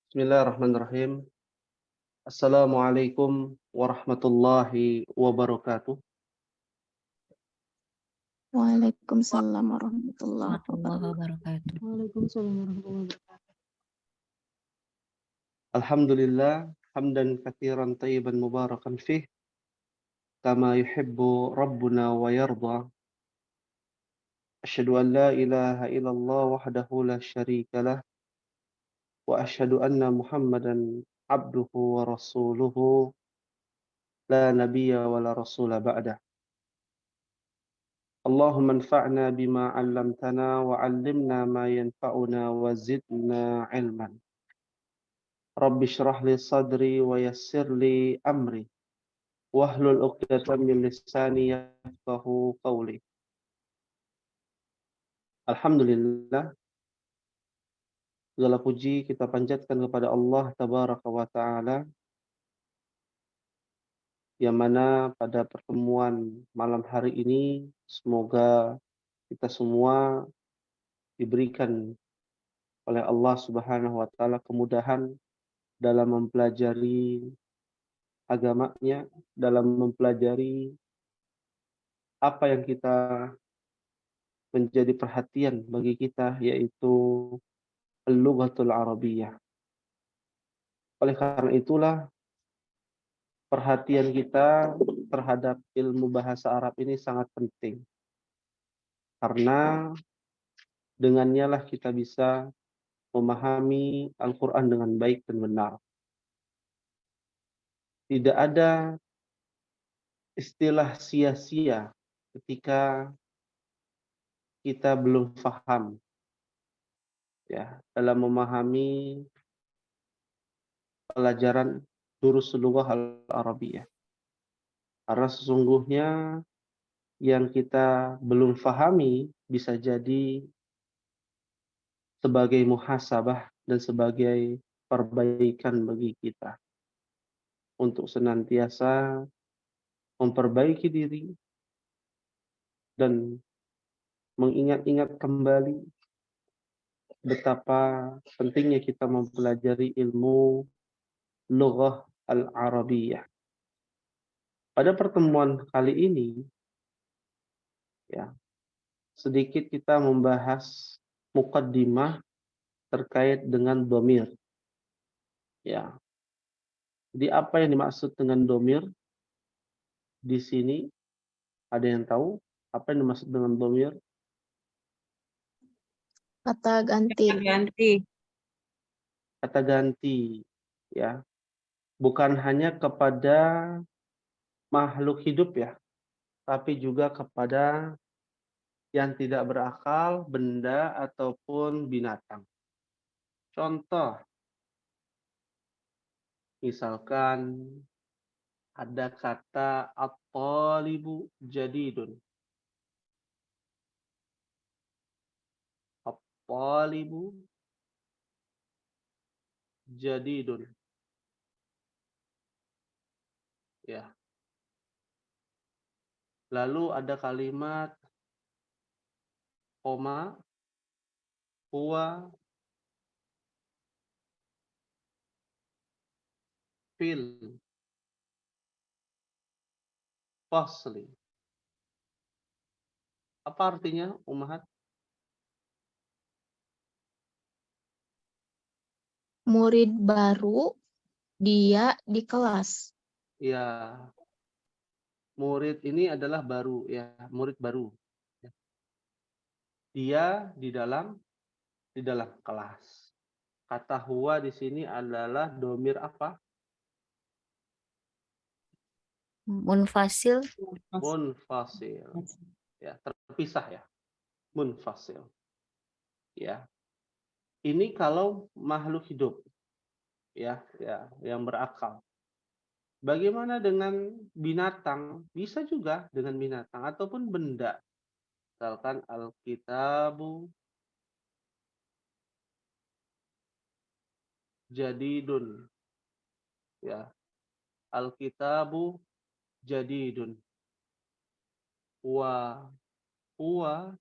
Bismillahirrahmanirrahim. Assalamualaikum warahmatullahi wabarakatuh. Waalaikumsalam warahmatullahi Warahmatullahi wabarakatuh. wabarakatuh. Waalaikumsalam warahmatullahi wabarakatuh. Alhamdulillah, hamdan katsiran tayyiban mubarakan fih, kama yuhibbu rabbuna wa yarda. Asyhadu an la ilaha illallah wahdahu la syarika lah, wa asyhadu anna Muhammadan abduhu wa rasuluhu, la nabiyya wa la rasula ba'dah. Allahumma anfa'na bima 'allamtana wa 'allimna ma yanfa'una wa zidna 'ilman. Rabbi shrah li sadri wa yassir li amri wahlul 'uqdatam min lisani yafqahu qawli. Alhamdulillah, segala puji kita panjatkan kepada Allah tabaraka wa taala, yang mana pada pertemuan malam hari ini semoga kita semua diberikan oleh Allah Subhanahu wa taala kemudahan dalam mempelajari agamanya, dalam mempelajari apa yang kita menjadi perhatian bagi kita, yaitu Al-Lughatul Arabiyyah. Oleh karena itulah, perhatian kita terhadap ilmu bahasa Arab ini sangat penting. Karena dengannya lah kita bisa memahami Al-Quran dengan baik dan benar. Tidak ada istilah sia-sia ketika kita belum paham ya dalam memahami pelajaran Durusul Lughah Al-Arabiyyah. Karena sesungguhnya yang kita belum pahami bisa jadi sebagai muhasabah dan sebagai perbaikan bagi kita untuk senantiasa memperbaiki diri dan mengingat-ingat kembali betapa pentingnya kita mempelajari ilmu Lughah Al-Arabiyyah. Pada pertemuan kali ini, ya, sedikit kita membahas muqaddimah terkait dengan dhamir. Ya. Jadi apa yang dimaksud dengan dhamir di sini? Ada yang tahu apa yang dimaksud dengan dhamir? Kata ganti. Ganti. Kata ganti, ya. Bukan hanya kepada makhluk hidup ya, tapi juga kepada yang tidak berakal, benda ataupun binatang. Contoh, misalkan ada kata at-talibu jadidun. At-talibu jadidun. Ya. Lalu ada kalimat koma, huwa, fil, fasli. Apa artinya, Ummahat? Murid baru, dia di kelas. Ya, murid ini adalah baru ya, murid baru. Dia di dalam kelas. Kata huwa di sini adalah domir apa? Munfasil. Munfasil. Ya, terpisah ya. Munfasil. Ya. Ini kalau makhluk hidup. Ya, yang berakal. Bagaimana dengan binatang? Bisa juga dengan binatang ataupun benda. Misalkan Alkitabu jadidun. Ya. Alkitabu jadidun. Wa huwa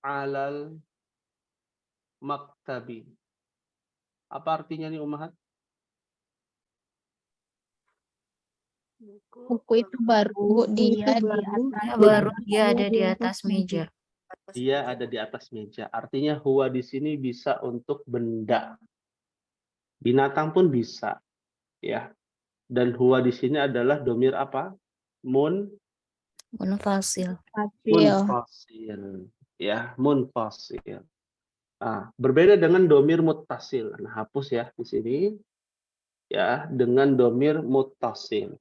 alal maktabi. Apa artinya nih Ummahat? Buku itu baru, dia di atas Baru dia Dia ada di di atas atas meja. Dia ada di atas meja. Artinya huwa di sini bisa untuk benda. Binatang pun bisa, ya. Dan huwa di sini adalah domir apa? Munfasil. Fasil. Munfasil, ya, munfasil. Nah, berbeda dengan domir muttasil. Nah, hapus ya di sini, ya, dengan domir muttasil.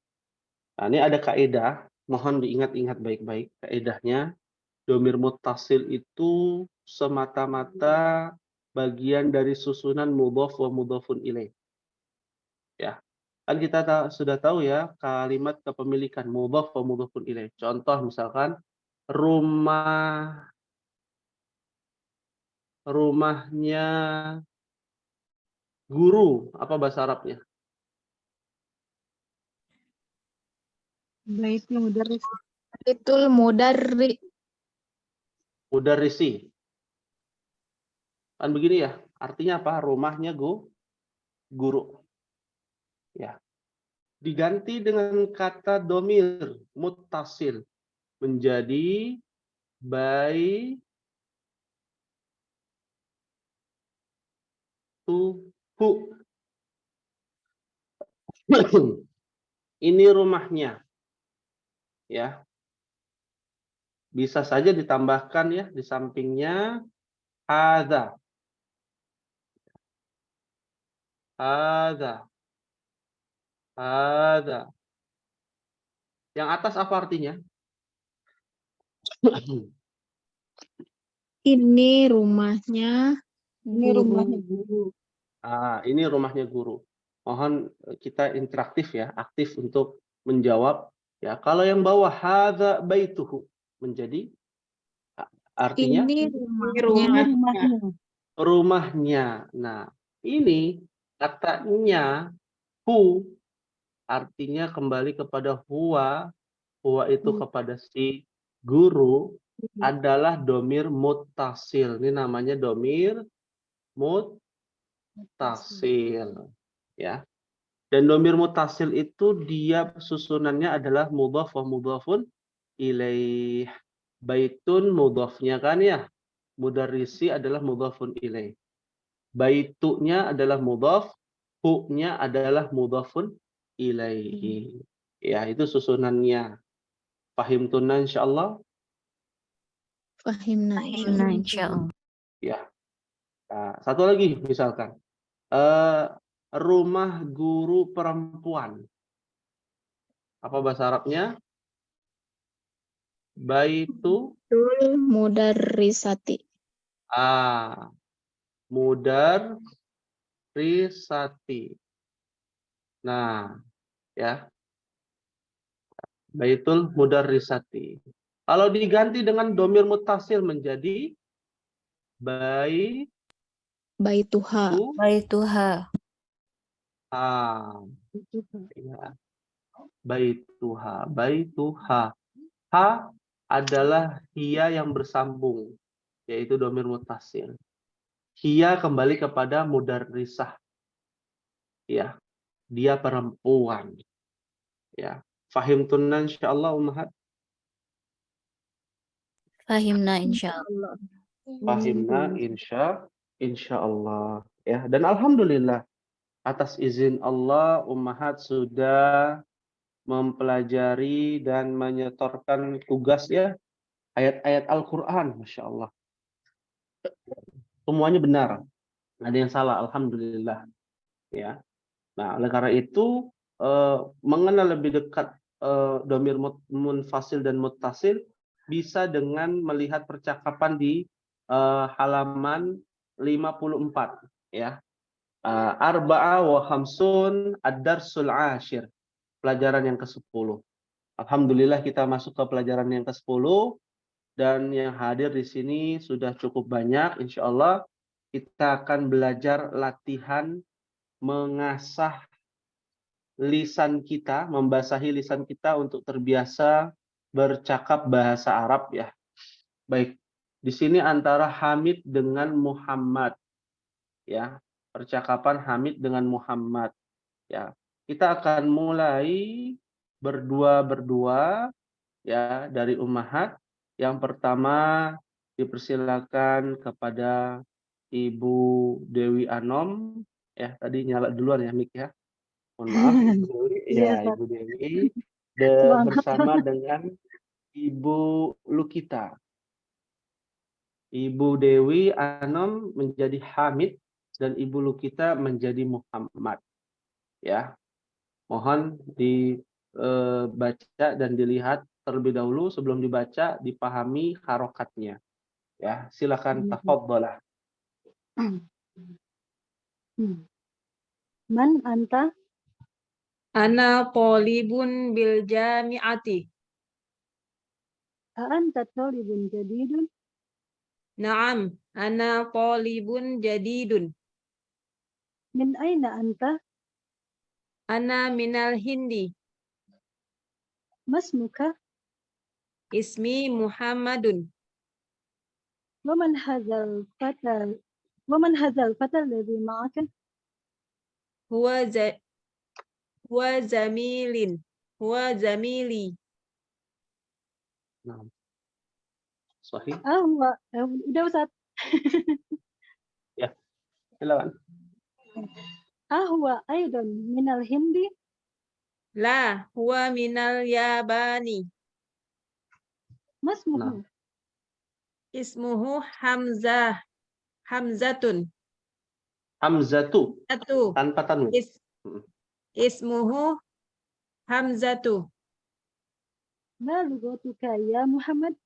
Nah, ini ada kaidah, mohon diingat-ingat baik-baik kaidahnya. Domir muttasil itu semata-mata bagian dari susunan mudhaf wa mudhafun ilaih. Ya. Kan kita sudah tahu ya kalimat kepemilikan mudhaf wa mudhafun ilaih. Contoh misalkan rumahnya guru, apa bahasa Arabnya? Baitnya mudarris. Baitul Mudarrisi. Kan begini ya, artinya apa? Rumahnya guru. Ya. Diganti dengan kata domir muttasil menjadi baituhu. Ini rumahnya, ya. Bisa saja ditambahkan ya di sampingnya hadza. Hadza. Hadza. Yang atas apa artinya? Ini rumahnya Ini rumahnya guru. Ini rumahnya guru. Mohon kita interaktif ya, aktif untuk menjawab. Ya, kalau yang bawah hadza baituhu menjadi artinya Ini Ini rumahnya. rumahnya. rumahnya. Nah, ini katanya hu artinya kembali kepada huwa. Huwa itu kepada si guru adalah domir muttasil. Ini namanya domir muttasil. Ya. Dan domir mutasil itu dia susunannya adalah mudhaf wa mudhafun ilaih. Baitun mudhafnya kan ya. Mudarrisi adalah mudhafun ilaih. Baitunya adalah mudhaf, hu-nya adalah mudhafun ilaihi. Ya, itu susunannya. Pahim tunna insyaallah? Fahimna. Nah, insya Allah. Ya. Nah, satu lagi misalkan. Rumah guru perempuan. Apa bahasa Arabnya? Baitu Mudarrisati. mudarrisati. Nah, ya. Baitul mudarrisati. Kalau diganti dengan domir mutasil menjadi Baituha. Baituha. Ya. Baituha. Ha adalah hia yang bersambung, yaitu domir mutasil. Hia kembali kepada mudarrisah. Ya, dia perempuan. Ya, fahim tunna insyaallah ummahat. Fahimna insya Allah. Fahimna insyaallah. Ya, dan alhamdulillah atas izin Allah ummahat sudah mempelajari dan menyetorkan tugas ya ayat-ayat Al-Qur'an, Masya Allah. Semuanya benar. Nggak ada yang salah, alhamdulillah. Ya. Nah, oleh karena itu mengenal lebih dekat domir munfasil dan muttasil bisa dengan melihat percakapan di halaman 54 ya. Arba'a wa khamsun ad-darsul ashir. Pelajaran yang ke-10. Alhamdulillah kita masuk ke pelajaran yang ke-10 dan yang hadir di sini sudah cukup banyak. Insya Allah kita akan belajar latihan mengasah lisan kita, membasahi lisan kita untuk terbiasa bercakap bahasa Arab ya. Baik, di sini antara Hamid dengan Muhammad ya. percakapan Hamid dengan Muhammad. Ya, kita akan mulai berdua ya dari Ummahat. Yang pertama dipersilakan kepada Ibu Dewi Anom. Ya, tadi nyala duluan ya Mik ya. Mohon maaf Ibu Dewi. Iya, Ya, Ustaz. Ibu Dewi Semangat. bersama dengan Ibu Lukita. Ibu Dewi Anom menjadi Hamid dan Ibu Lukita menjadi Muhammad. Ya, mohon dibaca dan dilihat terlebih dahulu sebelum dibaca, dipahami harokatnya. Ya, silakan tafadhalah. Man anta? Ana talibun bil jami'ati. Anta talibun jadidun? Naam, ana talibun jadidun. Min aina anta? Ana minal Hindi. Masmuka? Ismi Muhammadun. Waman hadzal fata? Waman hadzal fata alladhi ma'aka? Huwa zamilin. Huwa zamili. Nah, sahih. Udah Ustaz. Ya, silakan. Huwa aidan minal Hindi? La, huwa minal Yabani. Masmuhu? Ismuhu Hamzah. Hamzatun. Hamzatu Atu. tanpa tanwin. Ismuhu Hamzatu. Ma lughatuka ya Muhammad?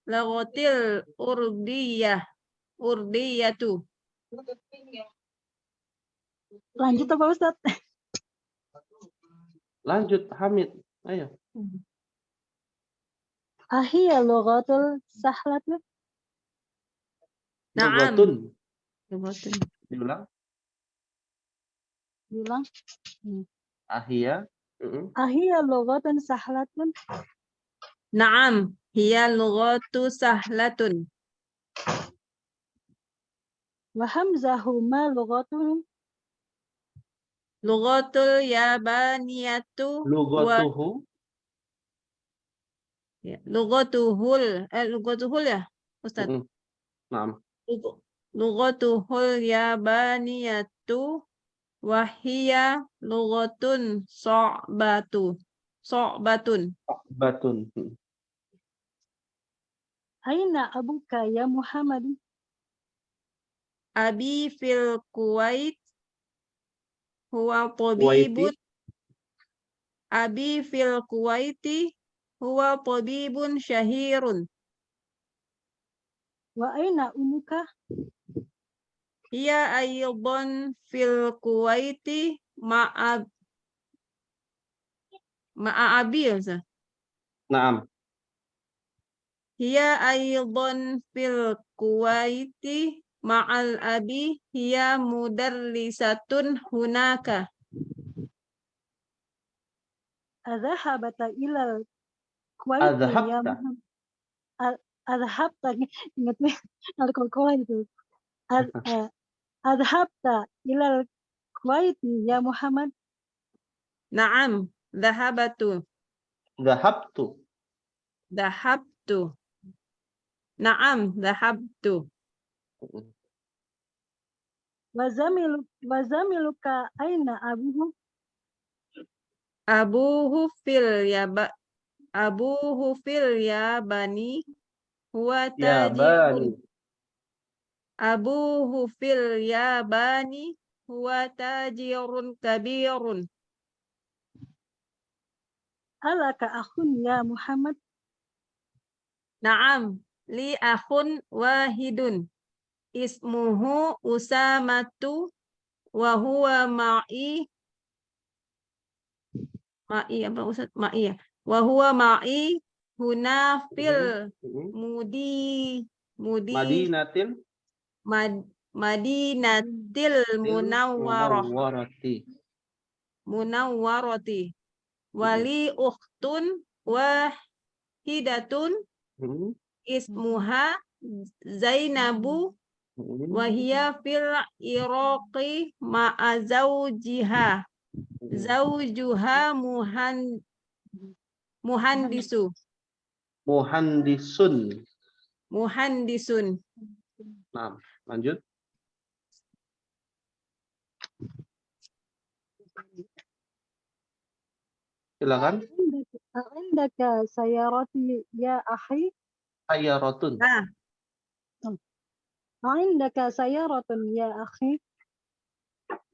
Lagotil urdiyatu. Lanjut apa Ustaz? Lanjut Hamid. Ayo. Ahiyya lughatul sahlatu? Naam. Lughatun. Diulang. Bilang. Ahia. Ahiyya lughatun sahlatun? Naam, hiya lughatu sahlatun. Wa hamzahu ma lughatuhum? Lughatul yabaniyatu Lughatuhu. lughatuhul ya, Ustaz. Naam. Lughatuhul yabaniyatu wa hiya lughatun so'batun. Batun. Aina abuka ya Muhammad? Abi fil Kuwait huwa Kuwaiti. tabibun. Abi fil Kuwaiti huwa tabibun syahirun. Wa aina umuka? Hiya ayyadun fil Kuwaiti ma'abi ya Ustaz? Naam. Hiya ayyadun fil Kuwaiti ma'al abi hiya mudarrisatun hunaka. Adhahabata ilal Kuwait ya Adhabta. Muhammad? Adhabta, ingat nih Al-Qalqalah itu. Adhabta ilal Kuwait ya Muhammad? Naam, dhahabtu. Dhahabtu. Naam, dhahabtu. Wazamiluka aina abuhu? Abuhu fil Yabani huwa Ya tajirun. bani. Abuhu fil Yabani huwa tajirun kabirun. Alaka akhun ya Muhammad? Naam, li akhun wahidun. Ismuhu Usamatu wa huwa ma'i apa Ustaz? Ma'i ya. Wa huwa ma'i huna fil Madinatil. Madinatil munawwarati. Wali ukhtun wahidatun ismuha Zainabu Wahia fil Iraqi ma'a zawjiha. Zawjuha muhandisu. Muhandisun. Muhandisun. Nah, lanjut. Silakan. Indaka sayarati ya akhi. Sayaratun. Nah, Indaka sayaratun ya akhi.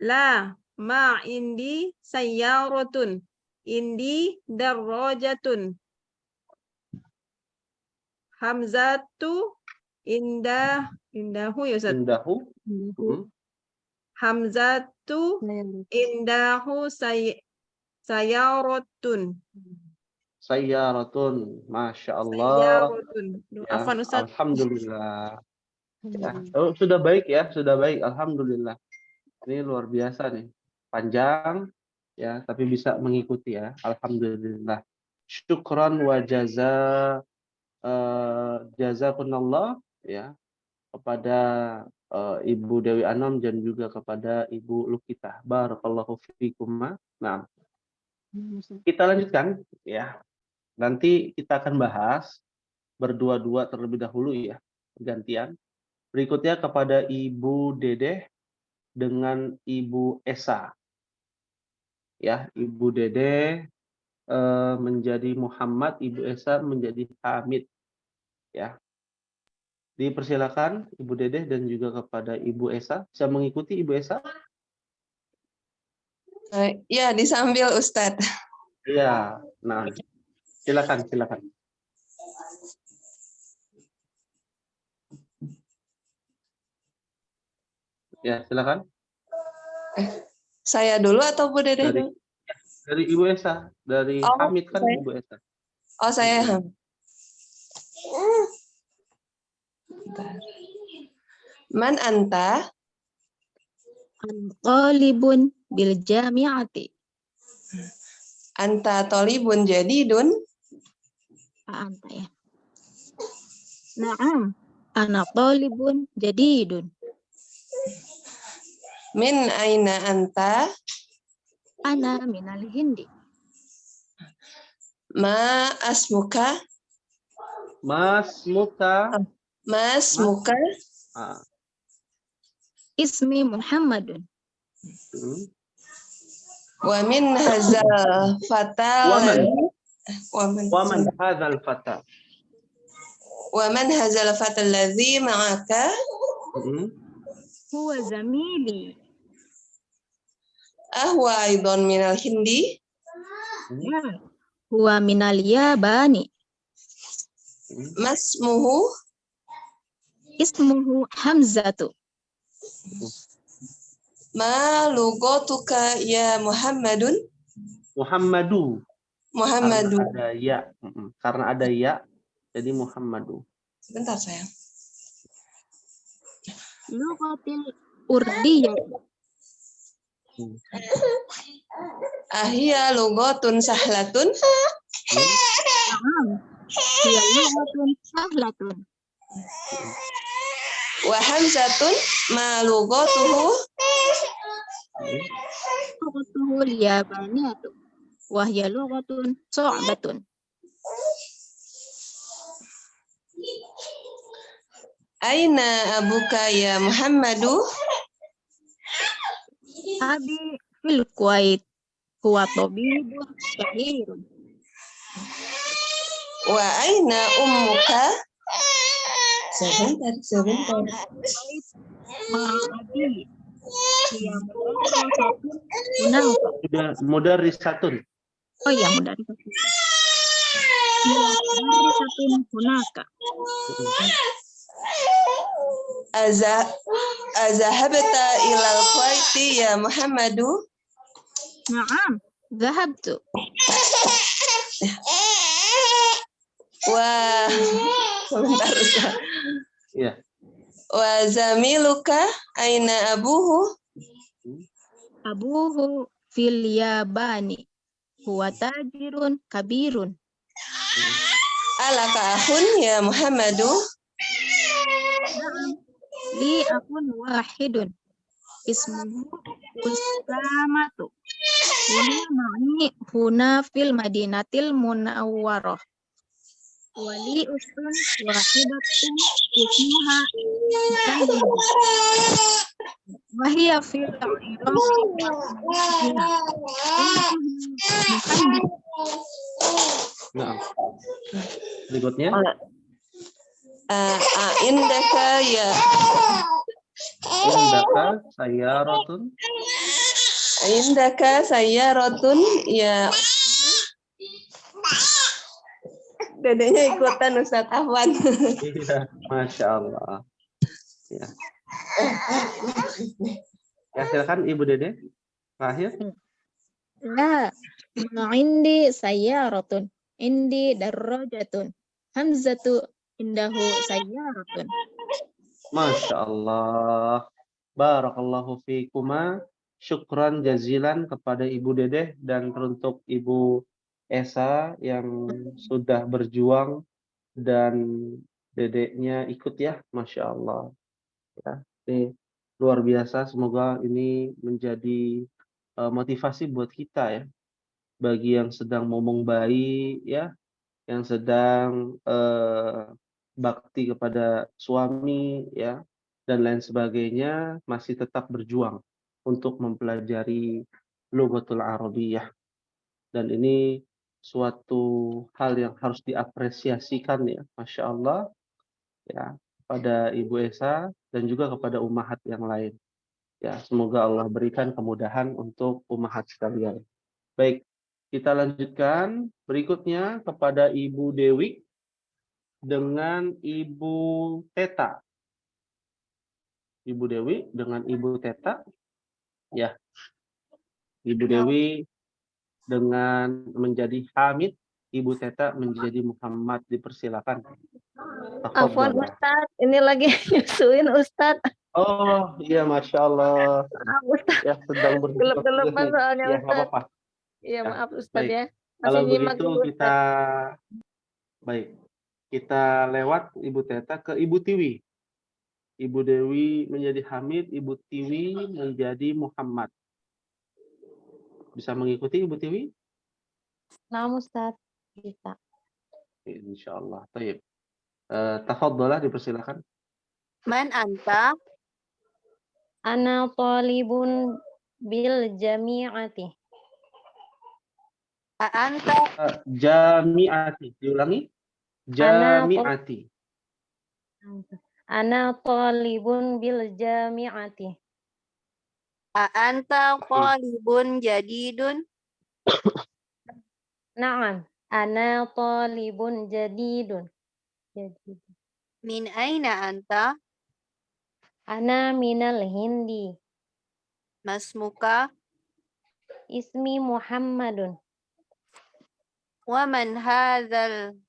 la ma indi sayyaratun. Indi darrajatun. Hamzatu indahu ya Ustaz. Indahu. Hamzatu indahu sayaratun. Sayaratun. Masya Allah. Sayaratun. Ya, Afwan Ustaz. alhamdulillah. Ya. Oh, sudah baik ya, sudah baik. Alhamdulillah. Ini luar biasa nih. Panjang ya, tapi bisa mengikuti ya. Alhamdulillah. Syukran wa jazakunallah ya kepada Ibu Dewi Anam dan juga kepada Ibu Lukita. Barakallahu fikum. Nah, kita lanjutkan ya. Nanti kita akan bahas berdua-dua terlebih dahulu ya, gantian. Berikutnya kepada Ibu Dedeh dengan Ibu Esa. Ya, Ibu Dedeh menjadi Muhammad, Ibu Esa menjadi Hamid. Ya. Dipersilakan Ibu Dedeh dan juga kepada Ibu Esa. Bisa mengikuti Ibu Esa? Ya, disambil Ustadz. Iya. Nah, silakan. Ya, silakan. Saya dulu atau Bu Dedeh dulu? Dari Ibu Esa, dari Hamid kan saya. Ibu Esa. Oh, saya Hamid. Man anta? Talibun bil jami'ati. Anta tolibun jadidun? Anta ya. Naam. Ana talibun jadidun. Min aina anta? Ana minal Hindi. Ma asmuka? Mas Muka. Mas muka? Ismi Muhammadun. Wa min hazal fatal Waman hadzal fata. Wa man hazal fatal ladzi ma'aka? Huwa zamili. Ahwa aidan minal Hindi? Ya. Huwa minal Yabani. Masmuhu? Ismuhu Hamzatu. Ma lugotuka ya Muhammadun? Muhammadu. Muhammadu. Karena ada ya. Karena ada ya, jadi Muhammadu. Sebentar sayang. Lughatil Urdiyah. Ahia lugotun sahlatun? Hiya lughatun sahlatun. Wa hamzatun ma lugotuhu? Lughatuhu Yabaniyatu. Wa hiya lughatun su'batun. Aina abuka ya Muhammadu? Abi fil Kuwait. Huwa tabibun syahirun. Wa aina ummuka? Sebentar. Ma'abi. Hiya mudarrisatun hunaka. Sudah mudarrisatun. Oh iya, mudarrisatun. Hiya mudarrisatun hunaka. Azahabta ilal Kuwaiti ya Muhammadu? Na'am, zahabtu. Wah, sebentar Ustaz. Iya. Wa zamiluka aina abuhu? Abuhu fil Yabani. Huwa tajirun kabirun. Alaka akhun ya Muhammadu? Li akun wahidun. Ismuhu Usamatu. Wa huwa ma'i huna fil Madinatil Munawwarah. Wali usun wahidatun ismuha Zainab. Wahia fil Iraqi wa Muhammad. Nah, berikutnya. Indaka ya Indaka sayyaratun. Indaka sayyaratun ya. Dedenya ikutan Ustadz Ahmad. Iya, Masya Allah. Ya. Ya, silakan Ibu Dede. Terakhir. La indi sayyaratun. Indi darrajatun. Hamzatu indahu sayyaratun. Masya Allah. Barakallahu fikuma. Syukran jazilan kepada Ibu Dede dan teruntuk Ibu Esa yang sudah berjuang dan dedeknya ikut ya, Masya Allah. Ya, ini luar biasa. Semoga ini menjadi motivasi buat kita ya, bagi yang sedang momong bayi ya, yang sedang bakti kepada suami ya, dan lain sebagainya, masih tetap berjuang untuk mempelajari Lughatul Arabiyyah. Dan ini suatu hal yang harus diapresiasikan ya, Masya Allah ya, pada Ibu Esa dan juga kepada ummahat yang lain. Ya, semoga Allah berikan kemudahan untuk ummahat sekalian. Baik, kita lanjutkan berikutnya kepada Ibu Dewi dengan Ibu Teta. Ibu Dewi dengan Ibu Teta. Ya, Ibu Dewi dengan menjadi Hamid, Ibu Teta menjadi Muhammad. Dipersilakan. Afwan Tafadhol. Ustadz, ini lagi nyusuin Ustadz. Oh, iya, Masya Allah. Ustadz, Ya, sedang berjuang juga gelap-gelapan nih. soalnya Ya, nggak Ustadz. apa-apa. Iya, Ya, maaf Ustadz baik. ya. Kalau Masih nyimak begitu dulu kita, Ustadz. baik, kita lewat Ibu Teta ke Ibu Tiwi. Ibu Dewi menjadi Hamid, Ibu Tiwi menjadi Muhammad. Bisa mengikuti Ibu Tiwi? Nah, Ustadz. Bisa. Insya Allah. Baik. Tafadhalah, dipersilakan. Man anta? Ana talibun bil jami'ati. Anta Jami'ati. Diulangi. Jami'ati. Ana talibun bil jami'ati. anta qalibun jadidun? Na'am. Ana talibun jadidun. Min aina anta? Ana minal Hindi. Masmuka? Ismi Muhammadun. Wa man hadzal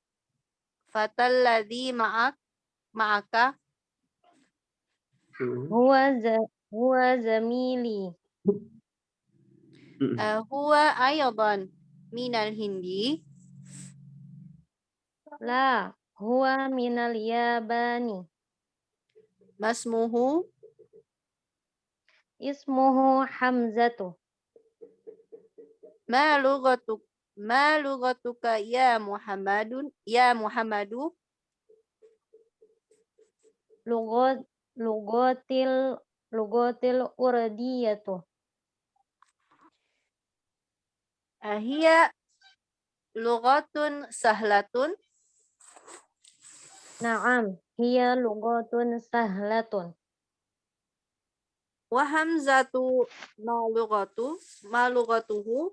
fatal ladzi ma'aka? Huwa zamili. Huwa aydan minal Hindi? La, huwa minal Yabani. Masmuhu? Ismuhu Hamzatu. Ma lughatuka ya Muhammadu? Lugotil urdiyatu. Hiya lughatun sahlatun? Naam, hiya lugatun sahlatun. Wa hamzatu ma lughatuhu?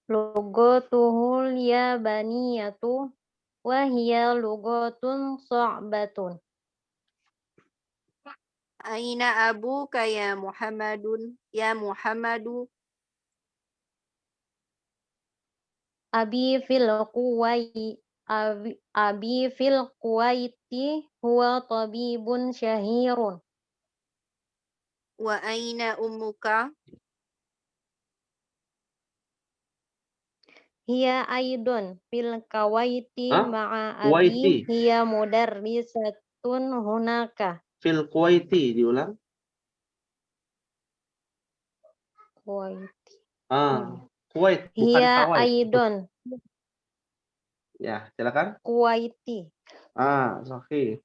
Lugatuhul yabaniyatu wa hiya lugatun sa'batun. Aina abuka ya Muhammadu? Abi fil Kuwaiti huwa tabibun syahirun. Wa aina ummuka? Hiya aidon fil kawaiti Hah? ma'a Kuwaiti. abi hiya mudarrisatun hunaka. Fil Kuwaiti, diulang. Kuwaiti. Kuwait, bukan Hiya Kuwait. aidon Ya, silakan. Kuwaiti. Sahih.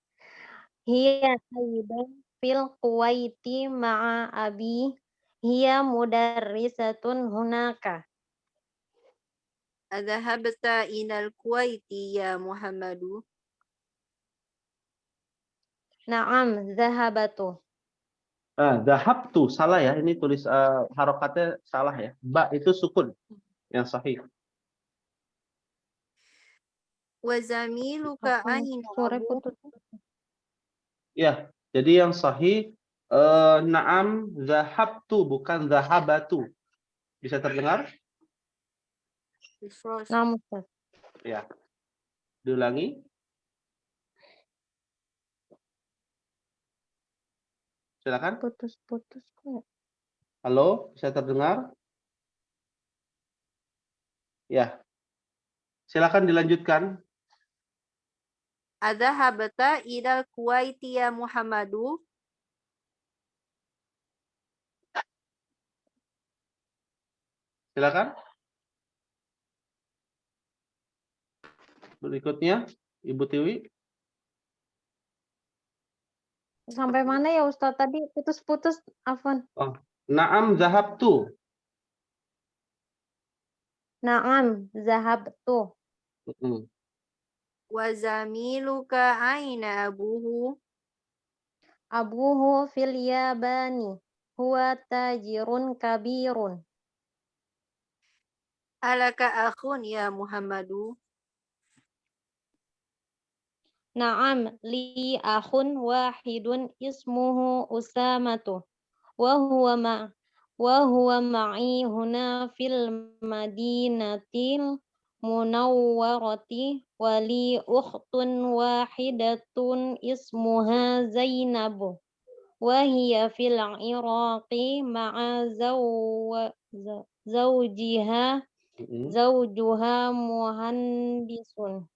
Hiya aidon fil Kuwaiti ma'a abi hiya mudarrisatun hunaka. Adhahabta ilal Kuwaiti ya Muhammadu. Naam, zahabatu. Dhahabtu, salah ya. Ini tulis harokatnya salah ya. Ba itu sukun. Yang sahih. Wa zamiluka Apa aina suara Abu? putus? Ya, jadi yang sahih na'am zahabtu bukan zahabatu. Bisa terdengar? Naam, Ustaz. Ya. Diulangi. Silakan. Putus-putus kok. Halo, bisa terdengar? Ya. Silakan dilanjutkan. Adhahabta ilal Kuwaiti ya Muhammadu. Silakan. Berikutnya, Ibu Tiwi. Sampai mana ya Ustaz tadi? Putus-putus, afwan. Na'am zahabtu. Naam, zahabtu. Wa zamiluka aina abuhu. Abuhu fil Yabani. Huwa tajirun kabirun. Alaka akhun ya Muhammadu. Naam, li akhun wahidun ismuhu Usamatu. Wa huwa ma'i huna fil madinatil munawwarati wa li ukhtun wahidatun ismuha Zainabu. Wa hiya fil Iraqi ma'a zawjuha muhandisun.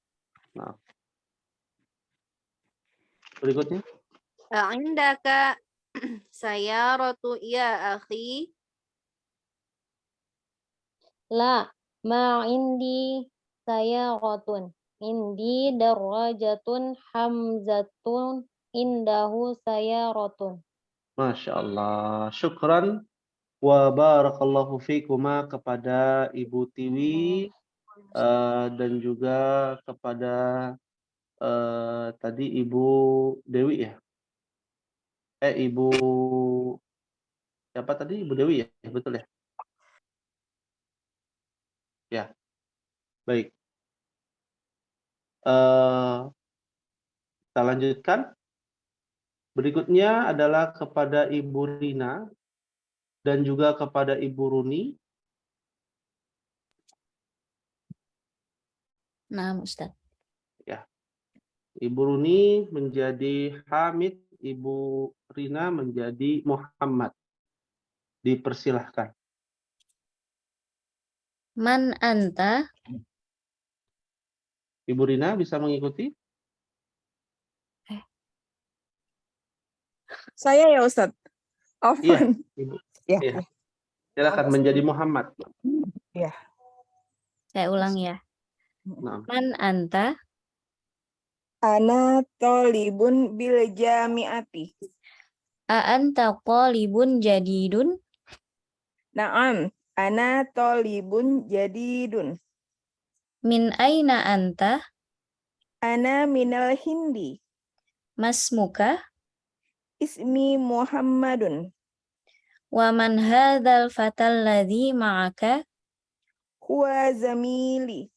Berikutnya. Indaka sayaratu ya akhi. La, ma indi sayaratun. Indi darajatun hamzatun indahu sayaratun. Masya Allah. Syukran wa barakallahu fikuma kepada Ibu Tiwi dan juga kepada tadi Ibu Dewi ya. Ibu siapa tadi? Ibu Dewi ya? Betul ya? Ya. Baik. Kita lanjutkan. Berikutnya adalah kepada Ibu Rina dan juga kepada Ibu Runi. Nah, Ustaz. Ya. Ibu Runi menjadi Hamid, Ibu Rina menjadi Muhammad. Dipersilahkan. Man anta? Ibu Rina bisa mengikuti? Saya ya Ustadz. Iya, Ibu. Ya. Iya. Silakan menjadi Muhammad. Ya. Saya ulang ya. Nah. Man anta? Ana tolibun bil jami'ati. Anta qalibun jadidun? Naam, ana tolibun jadidun. Min aina anta? Ana minal Hindi. Masmuka? Ismi Muhammadun. Wa man hadzal fatal ladzi ma'aka? Huwa zamili.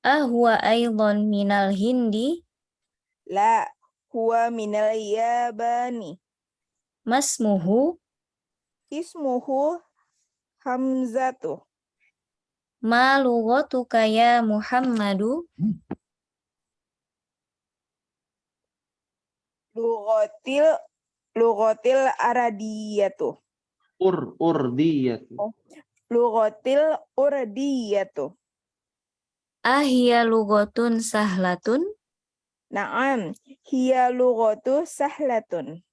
Huwa aidan minal Hindi? La, huwa minal Yabani. Masmuhu? Ismuhu Hamzatu. Ma lughatuka ya Muhammadu? Lughatil aradiyatu. Urdiyatu. Lughatil urdiyatu. Ahiya lugatun sahlatun Naam, hiya lughatu sahlatun.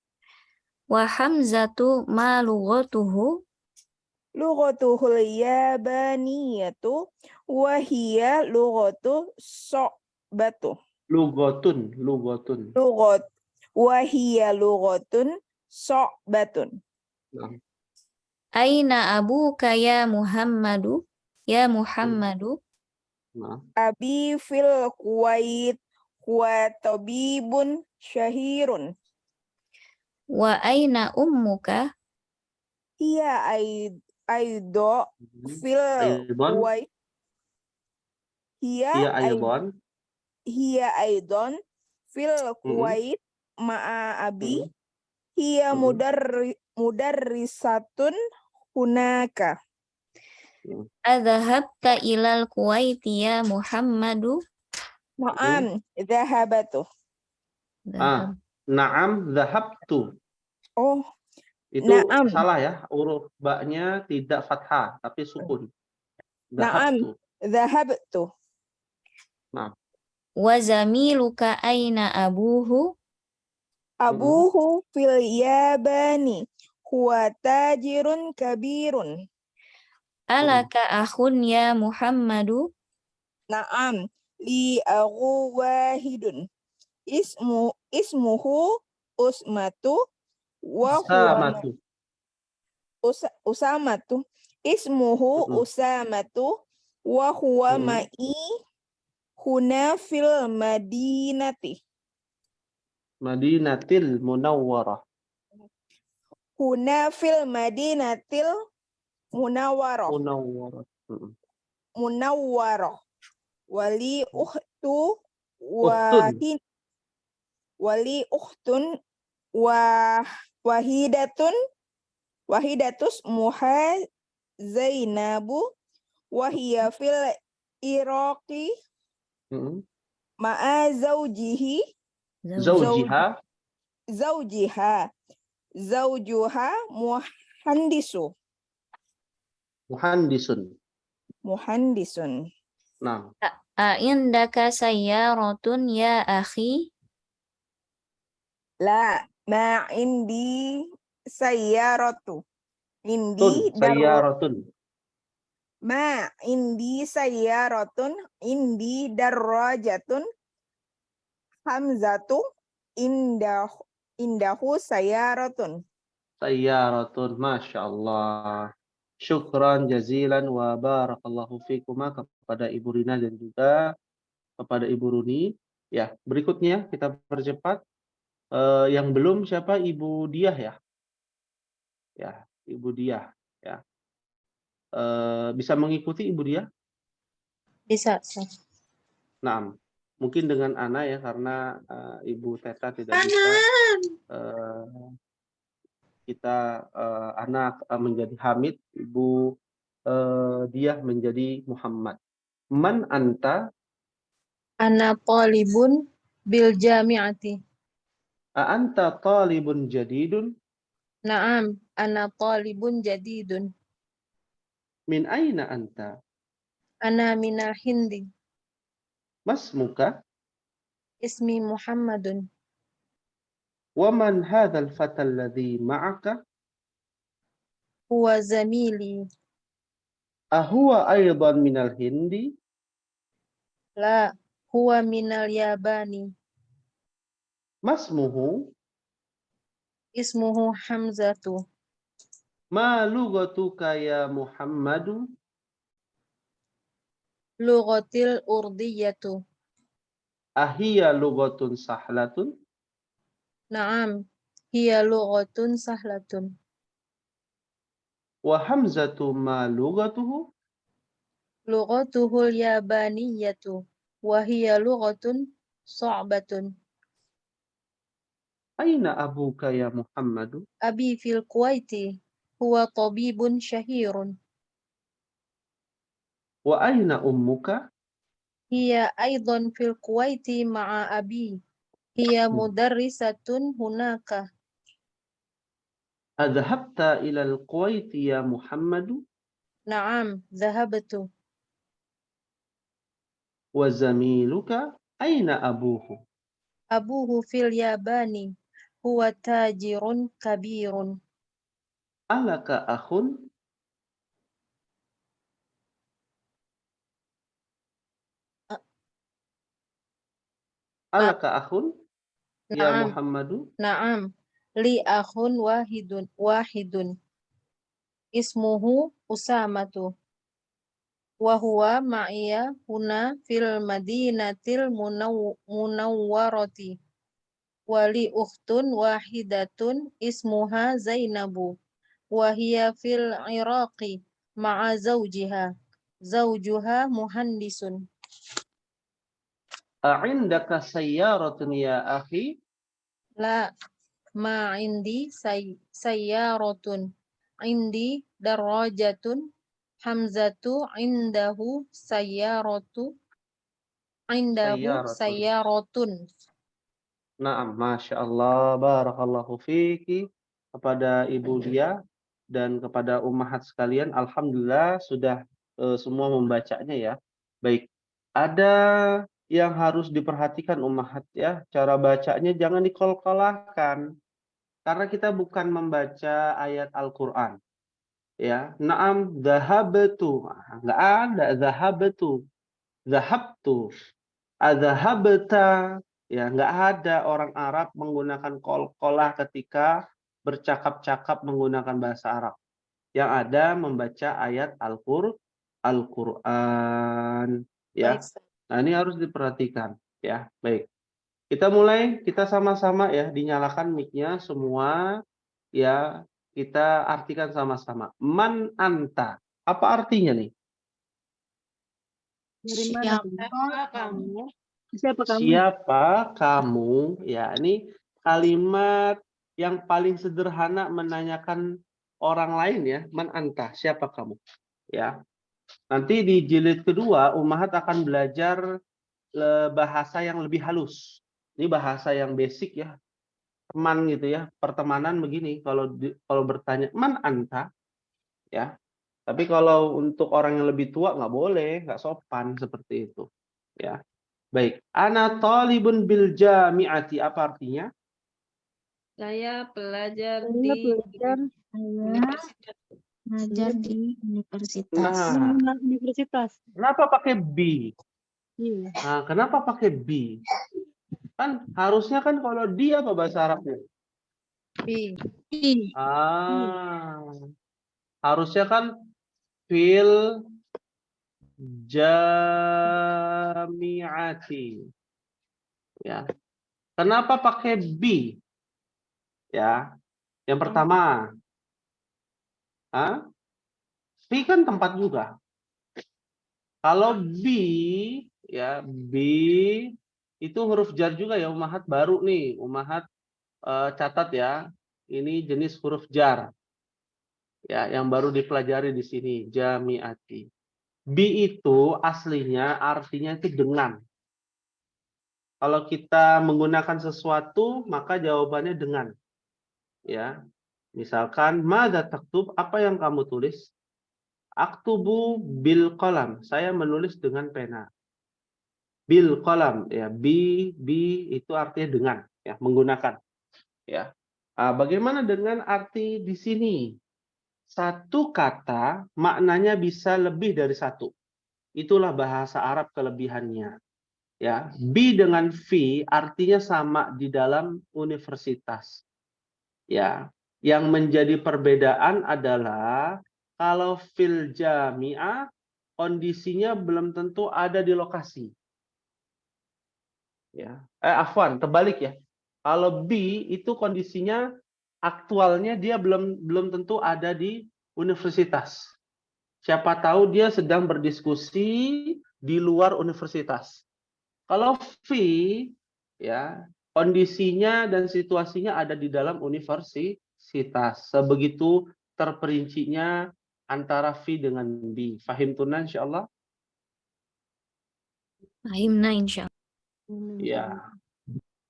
wa hamzatu ma lugatuhu Lughatuhul yabaniyatu wa hiya lughatu so'batu. Lugotun. Lughat wa hiya lughatun so'batun. Nah, aina abuka ya Muhammadu nah. Abi fil Kuwait wa tabibun syahirun. wa aina ummuka Hiya aido fil Aidon. Kuwait. Iya aidon. Hiya aidon fil Kuwait ma'a abi. Hiya mudarrisatun hunaka. adhabta ilal Kuwaiti ya Muhammadu Naam, dhahabatu. Naam dhahabtu. Oh, Itu Naam. salah ya, huruf ba-nya tidak fathah tapi sukun. Naam, Dhahabtu. dhahabtu. Nah, wa zamiluka aina abuhu Abuhu fil Yabani. Huwa tajirun kabirun. alaka akhun ya Muhammadu Naam, li aghu wahidun. Ismuhu Usmatu wa huwa Usamatu. Usamatu. Ismuhu Usamatu wa huwa ma'i huna fil madinati. Madinatil Munawwarah. Huna fil madinatil munawwarah. Munawwarah. Wali ukhtu Ukhtun. wali ukhtun wahidatus muha Zainabu wa hiya fil Iraqi ma'a zawjuha muhandisun. Nah, indaka sayyaratun ya akhi La ma indi sayyaratu. sayyaratun. Ma indi sayyaratun indi darrajatun hamzatu indahu sayyaratun. Sayyaratun. Masya Allah. Syukran jazilan wa barakallahu fikuma kepada Ibu Rina dan juga kepada Ibu Runi. Ya, berikutnya kita percepat. Yang belum siapa? Ibu Diah ya. Ya, Ibu Diah ya. Bisa mengikuti Ibu Diah? Bisa. Nah, mungkin dengan Ana ya karena Ibu Teta tidak bisa. Kita anak menjadi Hamid, Ibu Diah menjadi Muhammad. Man anta? Ana talibun bil jami'ati. Anta talibun jadidun? Naam, ana talibun jadidun. Min aina anta? Ana minal Hindi. Masmuka? Ismi Muhammadun. Wa man hadzal fata alladhi ma'aka? Huwa zamili. Ahuwa aydan minal Hindi? La, huwa minal Yabani. Masmuhu? Ismuhu Hamzatu. Ma lugatuka ya Muhammadu? Lughatil urdiyatu. Ahiya lugatun sahlatun? Naam, hiya lughatun sahlatun. Wa hamzatu ma lugatuhu? Lughatuhul yabaniyatu. Wa hiya lughatun sa'batun. Aina abuka ya Muhammadu? Abi fil Kuwaiti. Huwa tabibun syahirun. Wa aina ummuka? Hiya aidan fil Kuwaiti ma'a abi. Hiya mudarrisatun hunaka. Adhabta ila al-Kuwait ya Muhammadu? Naam, dhahabtu. Wa zamiluka aina abuhu? Abuhu fil Yabani. Huwa tajirun kabirun. Alaka akhun? Alaka akhun? Ya Naam. Muhammadu? Naam. Li akhun wahidun. Ismuhu Usamatu. Wa huwa ma'iya huna fil madinatil munawwarati. Wali ukhtun wahidatun ismuha Zainabu. Wahia fil Iraqi ma'a zawjiha. Zawjuha muhandisun. A'indaka sayyaratun ya akhi? La ma indi sayyaratun. Indi darajatun. Hamzatu indahu sayyaratu. Indahu Sayyaratun. sayyaratun. Naam, Masya Allah, barakallahu fiki, kepada Ibu Dia dan kepada ummahat sekalian. Alhamdulillah sudah semua membacanya ya. Baik, ada yang harus diperhatikan ummahat ya. Cara bacanya jangan dikol-kolahkan. Karena kita bukan membaca ayat Al-Quran. Ya, naam, dhahabtu. Nggak ada, dhahabtu. Dhahabtu. Adzahabta. Ya, nggak ada orang Arab menggunakan kol-kolah ketika bercakap-cakap menggunakan bahasa Arab. Yang ada membaca ayat Al-Qur'an. Ya. Baik, Ustaz. Nah, ini harus diperhatikan. Ya, baik. Kita mulai, kita sama-sama ya, dinyalakan mic-nya semua. Ya, kita artikan sama-sama. Man anta. Apa artinya nih? Dari mana? kamu? Siapa kamu? Siapa kamu? Ya, ini kalimat yang paling sederhana menanyakan orang lain ya. Man anta, siapa kamu? Ya. Nanti di jilid kedua, Ummahat akan belajar bahasa yang lebih halus. Ini bahasa yang basic ya. Teman gitu ya. Pertemanan begini, kalau bertanya, man anta? Ya. Tapi kalau untuk orang yang lebih tua nggak boleh, nggak sopan seperti itu. Ya. Baik, ana talibun bil jami'ati, apa artinya? Saya pelajar Saya di belajar universitas. Belajar di universitas. Nah, universitas. kenapa pakai bi? Iya. Nah, kenapa pakai bi? Kan harusnya kan kalau dia apa bahasa Arabnya? Bi. Harusnya kan fil jami'ati. Ya. Kenapa pakai bi? Ya. Yang pertama, bi kan tempat juga. Kalau bi, ya bi itu huruf jar juga ya Ummahat, baru nih Ummahat catat ya. Ini jenis huruf jar. Ya, yang baru dipelajari di sini, jami'ati. Bi itu aslinya artinya itu dengan. Kalau kita menggunakan sesuatu, maka jawabannya dengan. Ya. Misalkan, madza taktub, apa yang kamu tulis? Aktubu bil qalam, saya menulis dengan pena. Bil qalam, ya, bi itu artinya dengan, ya, menggunakan. Ya. Bagaimana dengan arti di sini? Satu kata maknanya bisa lebih dari satu. Itulah bahasa Arab kelebihannya. Ya, bi dengan fi artinya sama di dalam universitas. Ya, yang menjadi perbedaan adalah kalau fil jami'ah kondisinya belum tentu ada di lokasi. Ya, afwan, terbalik ya. Kalau bi itu kondisinya aktualnya dia belum tentu ada di universitas. Siapa tahu dia sedang berdiskusi di luar universitas. Kalau fi, ya, kondisinya dan situasinya ada di dalam universitas. Sebegitu terperincinya antara fi dengan bi. Fahim tunan insyaallah? Fahimna insya Ya.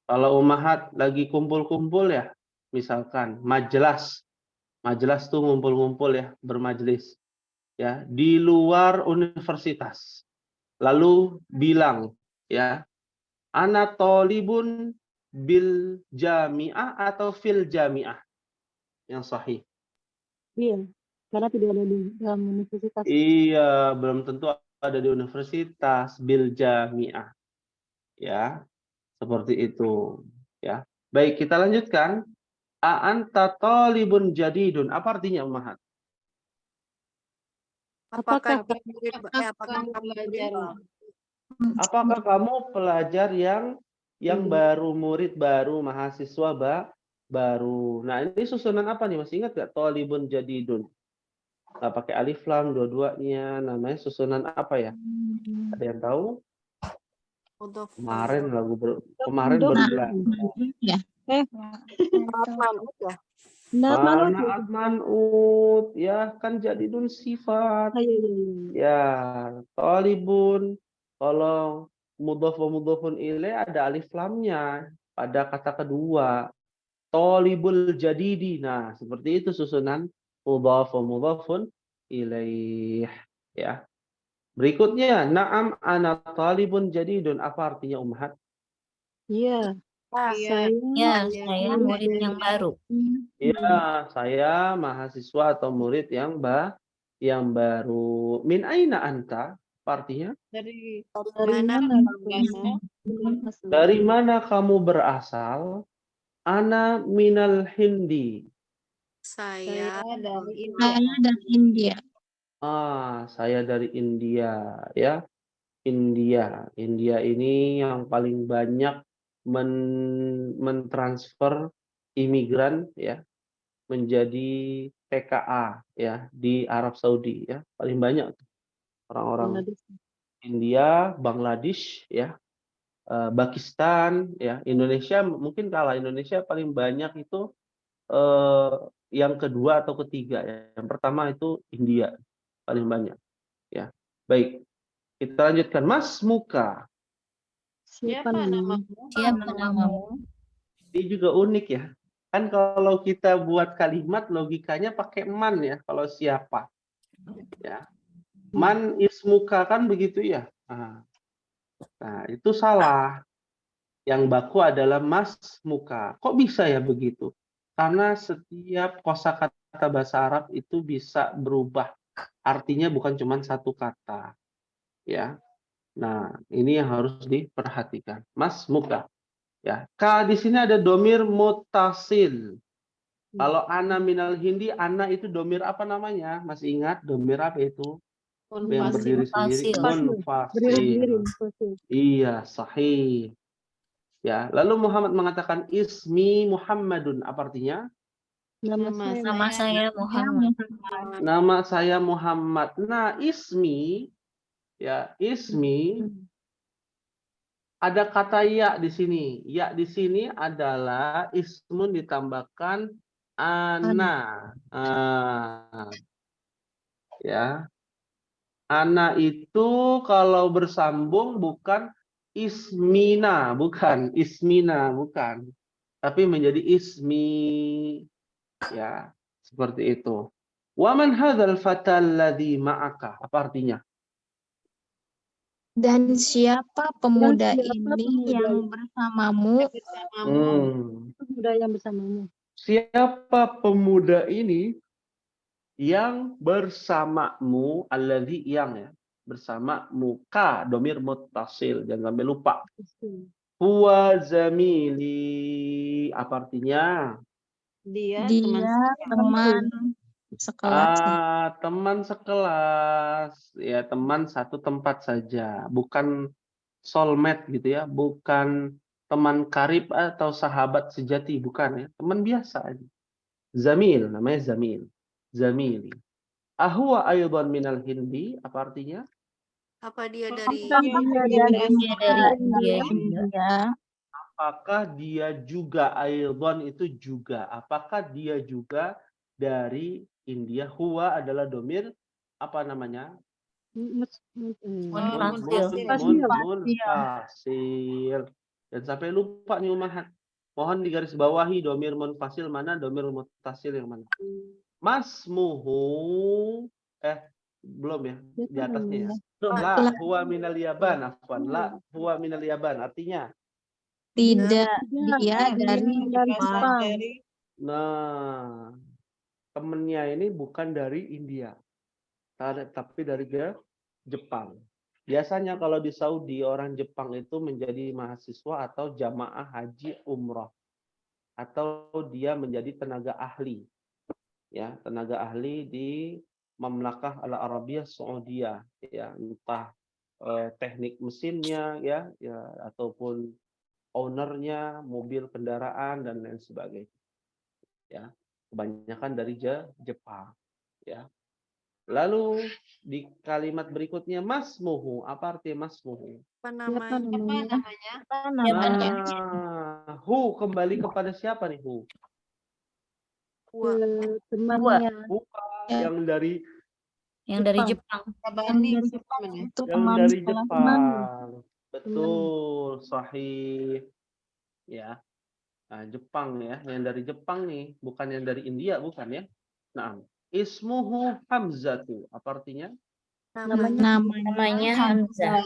Kalau Ummahat lagi kumpul-kumpul ya, misalkan majelis. Majelis tuh ngumpul-ngumpul ya, bermajelis. Ya, di luar universitas. Lalu bilang, ya, ana tolibun bil jami'ah atau fil jami'ah yang sahih. Iya, karena tidak ada di dalam universitas. Iya, belum tentu ada di universitas bil jami'ah. Ya, seperti itu. Ya, baik, kita lanjutkan. A anta talibun jadidun. Apa artinya, Ummahat? Apakah Apakah dia murid apakah kamu murid Apakah kamu pelajar yang Hmm. baru, murid baru, mahasiswa baru? Nah, ini susunan apa nih? Masih ingat gak? Talibun jadidun. Nggak pakai alif lam dua-duanya. Namanya susunan apa ya? Ada yang tahu? Mudhof Kemarin kemarin Mudhof. baru belajar. Ya. man'ut ya? Nah, Mana manut. man'ut, ya kan jadidun sifat. Iya, iya, iya. Ya, talibun. Kalau mudhof wa mudhofun ilaih ada alif lamnya pada kata kedua. Talibul jadidi. Nah, seperti itu susunan mudhaf wa mudhofun ilaih. Ya. Berikutnya, na'am ana talibun jadidun. Apa artinya, Ummahat? Iya, saya Ya, saya murid yang baru. Ya, saya mahasiswa atau murid yang baru. Min aina anta? Apa artinya? dari Mana mana? Dari mana kamu berasal? Ana minal Hindi. saya dari dari India. Saya dari India, ya. India. India ini yang paling banyak mentransfer imigran, ya, menjadi TKA, ya, di Arab Saudi, ya. Paling banyak orang-orang India, Bangladesh, ya, Pakistan, ya. Indonesia mungkin kalah. Indonesia paling banyak itu yang kedua atau ketiga, ya. Yang pertama itu India paling banyak, ya. Baik, kita lanjutkan. Mas Muka, Siapa namamu? Siapa namamu? ini juga unik, ya. Kan kalau kita buat kalimat logikanya pakai man, ya, kalau siapa, ya. Man ismuka kan begitu, ya. Nah, itu salah. Yang baku adalah mas muka. Kok bisa ya begitu? Karena setiap kosakata bahasa Arab itu bisa berubah. Artinya bukan cuma satu kata. Ya. Nah, ini yang harus diperhatikan. Mas muka. Ya. Di sini ada domir mutasil. Kalau ana minal hindi, ana itu domir apa namanya? Masih ingat domir apa itu? Yang berdiri sendiri. Munfasil. Iya, sahih. Ya, lalu Muhammad mengatakan ismi Muhammadun. Apa artinya? Nama saya Muhammad. Nama saya Muhammad. Nah, ismi, ya, ismi ada kata ya di sini. Ya di sini adalah ismun ditambahkan ana. Ya. Ana itu kalau bersambung bukan ismina, bukan ismina, bukan. Tapi menjadi ismi, ya, seperti itu. Wa man hadzal fatal ladzi ma'aka? Apa artinya? Dan siapa pemuda ini yang bersamamu? Pemuda yang bersamamu. Siapa pemuda ini yang bersamamu? Alladzi, yang, ya, bersamamu. Ka domir muttasil, jangan sampai lupa. Huwa zamili. Apa artinya? Dia teman sekelas. Teman sekelas, ya, teman satu tempat saja, bukan soulmate gitu, ya, bukan teman karib atau sahabat sejati, bukan, ya, teman biasa aja. Zamil, namanya zamil, zamili. Ahwa aydan minal hindi, apa artinya? apa dia dari India juga. Apakah dia juga, aydan itu juga, apakah dia juga dari India? Huwa adalah domir, apa namanya? Munfasil. Dan sampai lupa nih Umahat. Mohon digarisbawahi domir munfasil mana, domir muttasil yang mana. Masmuhu, belum ya, di atasnya ya. La huwa minal Yaban, afwan. La huwa minal Yaban. Artinya, Tidak, Tidak, dia dari dari Jepang. Jepang. nah, temennya ini bukan dari India, tapi dari Jepang. Biasanya kalau di Saudi, orang Jepang itu menjadi mahasiswa atau jamaah haji umroh. Atau dia menjadi tenaga ahli. Ya, tenaga ahli di Mamlakah Al-Arabiyah Saudiyah. Ya, entah teknik mesinnya, ya, ataupun ownernya, mobil kendaraan, dan lain sebagainya. Ya, kebanyakan dari Jepang. Ya. Lalu di kalimat berikutnya masmuhu, apa artinya masmuhu? Apa Siapa namanya? namanya? Nah, hu kembali kepada siapa nih hu? Huwa. Temannya. Huwa Ya. yang dari Jepang. Yang dari Jepang itu yang teman dari sekolah Jepang. temannya. Betul, sahih. Ya. Nah, Jepang ya, yang dari Jepang nih, bukan yang dari India, bukan ya? Nah, ismuhu Hamzatu. Apa artinya? Namanya Hamzah.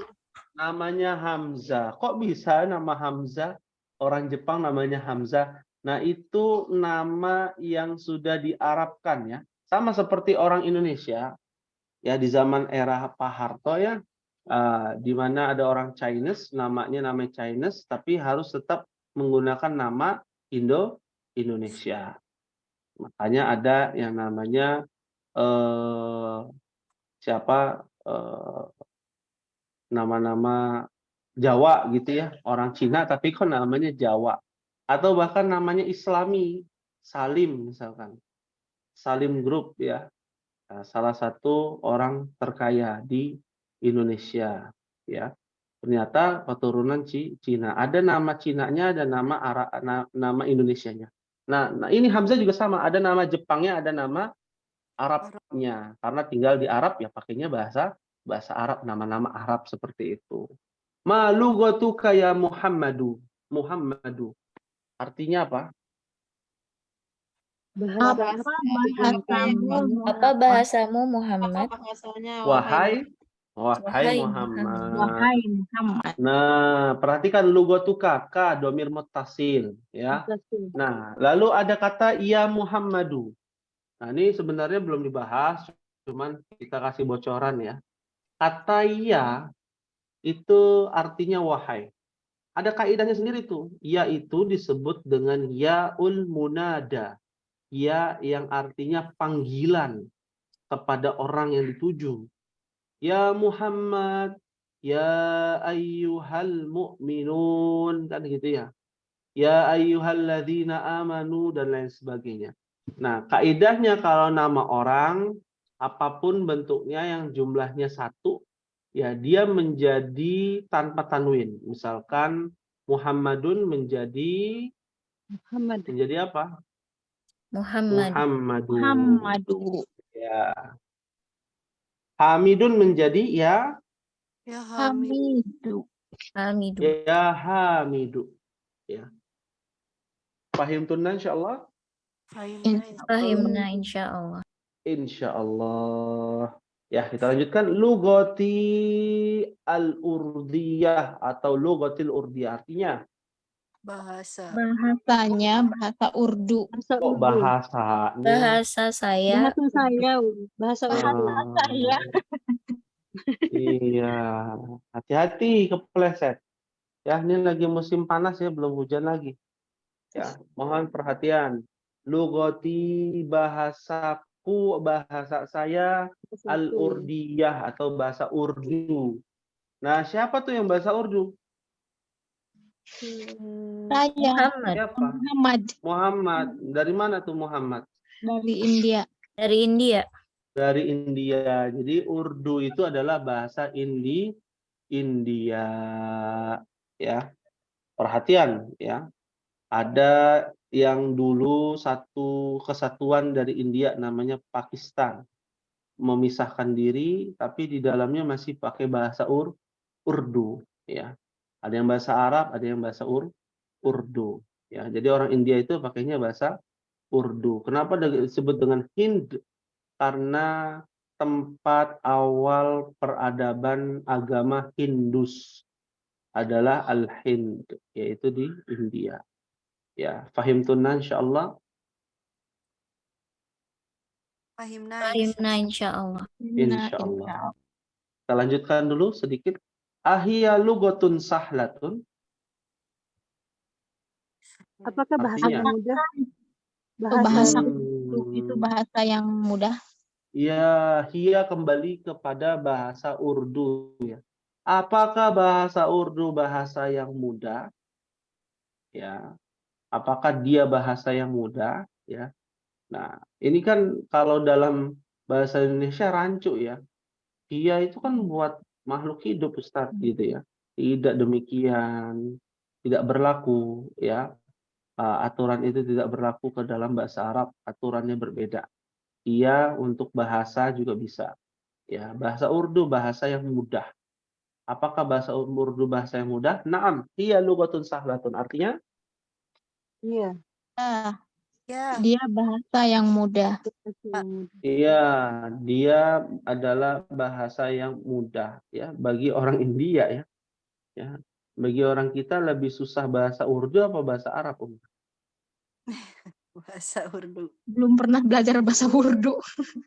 Namanya Hamzah. Kok bisa nama Hamzah? Orang Jepang namanya Hamzah. Nah, itu nama yang sudah diarabkan ya. Sama seperti orang Indonesia. Ya, di zaman era Pak Harto ya. Di mana ada orang Chinese, namanya Chinese, tapi harus tetap menggunakan nama Indonesia. Makanya ada yang namanya nama-nama Jawa gitu ya, orang Cina tapi kok namanya Jawa, atau bahkan namanya Islami, Salim misalkan, Salim Group ya. Nah, salah satu orang terkaya di Indonesia ya. Ternyata keturunan Cina. Ada nama Cinanya, ada nama nama Indonesianya. Nah, ini Hamzah juga sama, ada nama Jepangnya, ada nama Arabnya. Karena tinggal di Arab ya pakainya bahasa Arab, nama-nama Arab seperti itu. Ma lughatuka ya Muhammadu. Muhammadu. Artinya apa? Apa bahasamu Muhammad? Wahai Wahai Muhammad. Wahai Muhammad. Nah, perhatikan lughatuka, ka domir muttasil ya. Nah, lalu ada kata ya Muhammadu. Nah, ini sebenarnya belum dibahas, cuman kita kasih bocoran ya. Kata ya itu artinya wahai. Ada kaidahnya sendiri tuh. Ya itu disebut dengan yaul munada. Ya yang artinya panggilan kepada orang yang dituju. Ya Muhammad, ya ayyuhal mu'minun, kan gitu ya. Ya ayyuhalladzina amanu dan lain sebagainya. Nah, kaidahnya kalau nama orang apapun bentuknya yang jumlahnya satu, ya dia menjadi tanpa tanwin. Misalkan Muhammadun menjadi apa? Muhammadu. Ya. Hamidun menjadi ya Ya Hamidu. ya Hamidu. Ya. Pahim tunna insyaallah? Fahimna insyaallah. Insyaallah. Ya, kita lanjutkan lugati al-urdiyah atau lugatil urdiyah, artinya Bahasanya bahasa Urdu. kok bahasanya Bahasa saya. Bahasa saya. Iya, hati-hati kepleset. Ya, ini lagi musim panas ya, belum hujan lagi. Ya, mohon perhatian. Lugati bahasaku, bahasa saya al-urdiyah atau bahasa Urdu. Nah, siapa tuh yang bahasa Urdu? Saya Siapa? Muhammad. Dari mana tuh Muhammad? dari India. Dari India. Dari India. Jadi Urdu itu adalah bahasa India. Ya. Perhatian ya. Ada yang dulu satu kesatuan dari India namanya Pakistan. Memisahkan diri tapi di dalamnya masih pakai bahasa Urdu ya. Ada yang bahasa Arab, ada yang bahasa Urdu ya. Jadi orang India itu pakainya bahasa Urdu. Kenapa disebut dengan Hind? Karena tempat awal peradaban agama Hindus adalah Al-Hind, yaitu di India. Ya, fahimtunna insyaallah. Fahimna Fahimna insyaallah. Insyaallah. Kita lanjutkan dulu sedikit. Ahia lughatun sahlatun. Apakah bahasa Artinya? yang mudah? bahasa Hmm, bahasa yang mudah. Ya, hia kembali kepada bahasa Urdu ya. Apakah bahasa Urdu bahasa yang mudah? Ya. Apakah dia bahasa yang mudah? Ya. Nah, ini kan kalau dalam bahasa Indonesia rancu ya. Hia itu kan buat makhluk hidup Ustaz gitu ya. Tidak demikian, tidak berlaku ya. Aturan itu tidak berlaku ke dalam bahasa Arab, aturannya berbeda. Ia untuk bahasa juga bisa. Ya, bahasa Urdu bahasa yang mudah. Apakah bahasa Urdu bahasa yang mudah? Naam, hiya lughatun sahlatun. Artinya Iya. Ya, Dia bahasa yang mudah. iya, dia adalah bahasa yang mudah ya bagi orang India ya. Ya. Bagi orang kita lebih susah bahasa Urdu apa bahasa Arab, Om? bahasa Urdu. Belum pernah belajar bahasa Urdu.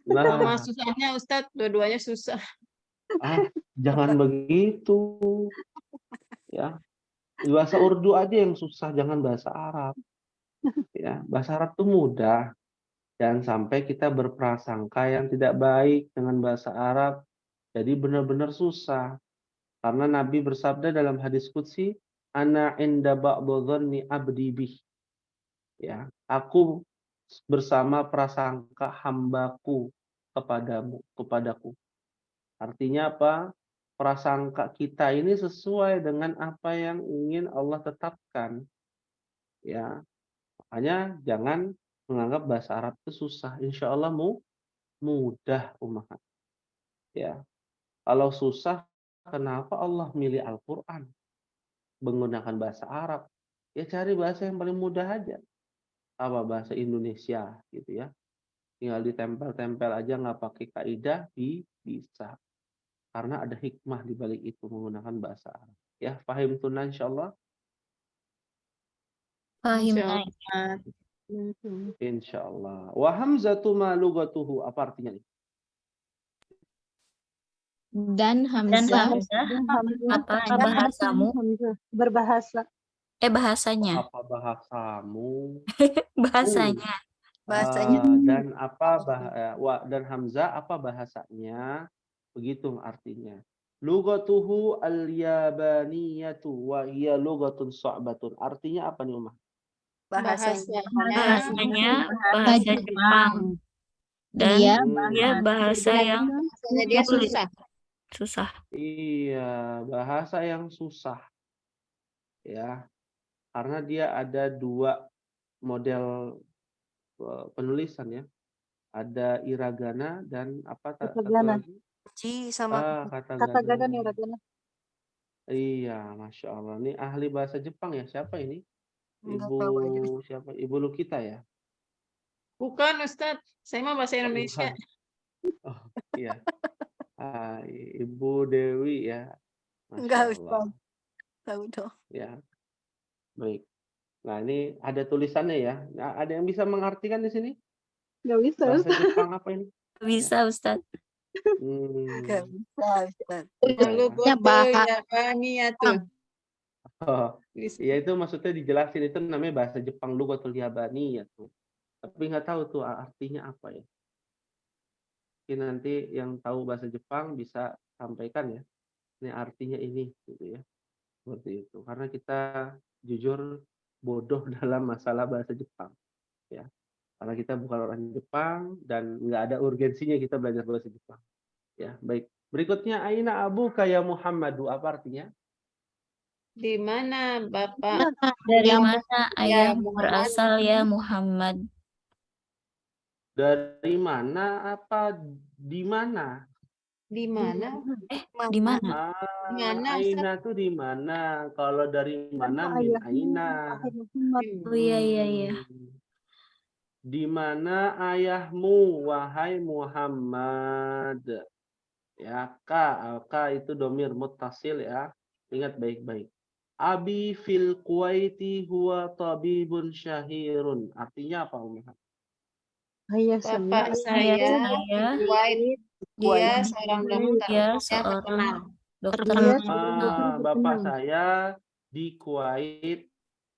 Sama Nah, susahnya Ustadz, dua-duanya susah. jangan begitu ya. Bahasa Urdu aja yang susah, jangan bahasa Arab. Ya, bahasa Arab itu mudah. Jangan sampai kita berprasangka yang tidak baik dengan bahasa Arab. Jadi benar-benar susah. Karena Nabi bersabda dalam hadis qudsi, "Ana inda ba'dhu dhanni abdi bih." Ya, aku bersama prasangka hambaku kepadaku. Artinya apa? Prasangka kita ini sesuai dengan apa yang ingin Allah tetapkan. Ya, makanya jangan menganggap bahasa Arab itu susah. Insya Allah mudah, ummahat. Ya, kalau susah, kenapa Allah milih Al-Quran menggunakan bahasa Arab? Ya cari bahasa yang paling mudah aja. Apa bahasa Indonesia gitu ya? Tinggal ditempel-tempel aja nggak pakai kaidah bisa. Karena ada hikmah di balik itu menggunakan bahasa Arab. Ya, paham tunan insyaallah. Fahimna. Insyaallah. Wa hamzatu ma lugatuhu, apa artinya nih? Dan Hamzah. Apakah bahasamu? Berbahasa. Bahasanya. Apa bahasamu? Bahasanya. Bahasanya. Dan apa dan hamzah apa bahasanya? Begitu artinya. Lugatuhu al-yabaniyatu wa hiya lugatun sa'batun. Artinya apa nih, Umar? Bahasanya. Bahasanya bahasa Jepang. Dan dia bahasa yang Dia susah. susah. Iya, bahasa yang susah. Ya. Karena dia ada dua model penulisan ya. Ada iragana dan apa satu Hiragana. lagi? Ci sama Katagana nih Hiragana. Iya, Masya Allah. Ini ahli bahasa Jepang ya? Siapa ini? Enggak Ibu tahu aja. siapa? Ibu Lukita ya? Bukan Ustadz, saya mah bahasa Indonesia. Oh, iya. Ibu Dewi ya. Masya Enggak, Allah. Ustaz. Tahu dong. Ya, baik. Nah, ini ada tulisannya ya. Nah, ada yang bisa mengartikan di sini? Nggak bisa. Bahasa Jepang apa ini? Bisa Ustadz. Enggak bisa, Ustaz. Lalu Ya, bahasa. Oh, ya itu maksudnya dijelasin itu namanya bahasa Jepang Lughatul Yabaniyah tuh. Tapi nggak tahu tuh artinya apa ya. Mungkin nanti yang tahu bahasa Jepang bisa sampaikan ya. Ini artinya ini gitu ya. Seperti itu. Karena kita jujur bodoh dalam masalah bahasa Jepang ya. Karena kita bukan orang Jepang dan nggak ada urgensinya kita belajar bahasa Jepang. Ya, baik. Berikutnya aina abuka ya Muhammadu, apa artinya? Di mana Bapak? Dari mana Ya, ayah berasal ya Muhammad? Dari mana apa di mana? Di mana? Di mana? Mana, Aina tuh di mana? Kalau dari mana min aina. Oh iya iya iya. Di mana ayahmu, wahai Muhammad? Ya, ka itu domir muttasil ya. Ingat baik-baik. Abi fil Kuwaiti huwa tabibun syahirun. Artinya apa, Umar? Ayah Bapak saya Ayah saya saya, di Kuwait, dia Kuwait. seorang dia dokter yang seorang terkenal. dokter Dia seorang dokter Bapak terkenal. saya di Kuwait,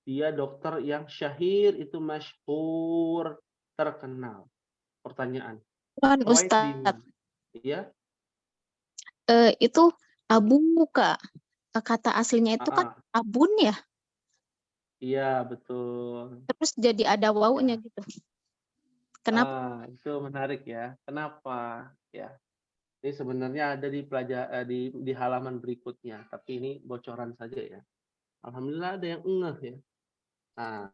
dia dokter yang syahir, itu masyhur, terkenal. Pertanyaan. Kan Kuwait di Ustadz, mana? Iya? itu abu Kak. Kata aslinya itu kan Ah, abun ya, iya, betul. terus jadi ada wawunya Ya. gitu. Kenapa? Itu menarik ya. Kenapa? Ya. Ini sebenarnya ada di halaman berikutnya, tapi ini bocoran saja ya. Alhamdulillah ada yang ngeh ya. Nah,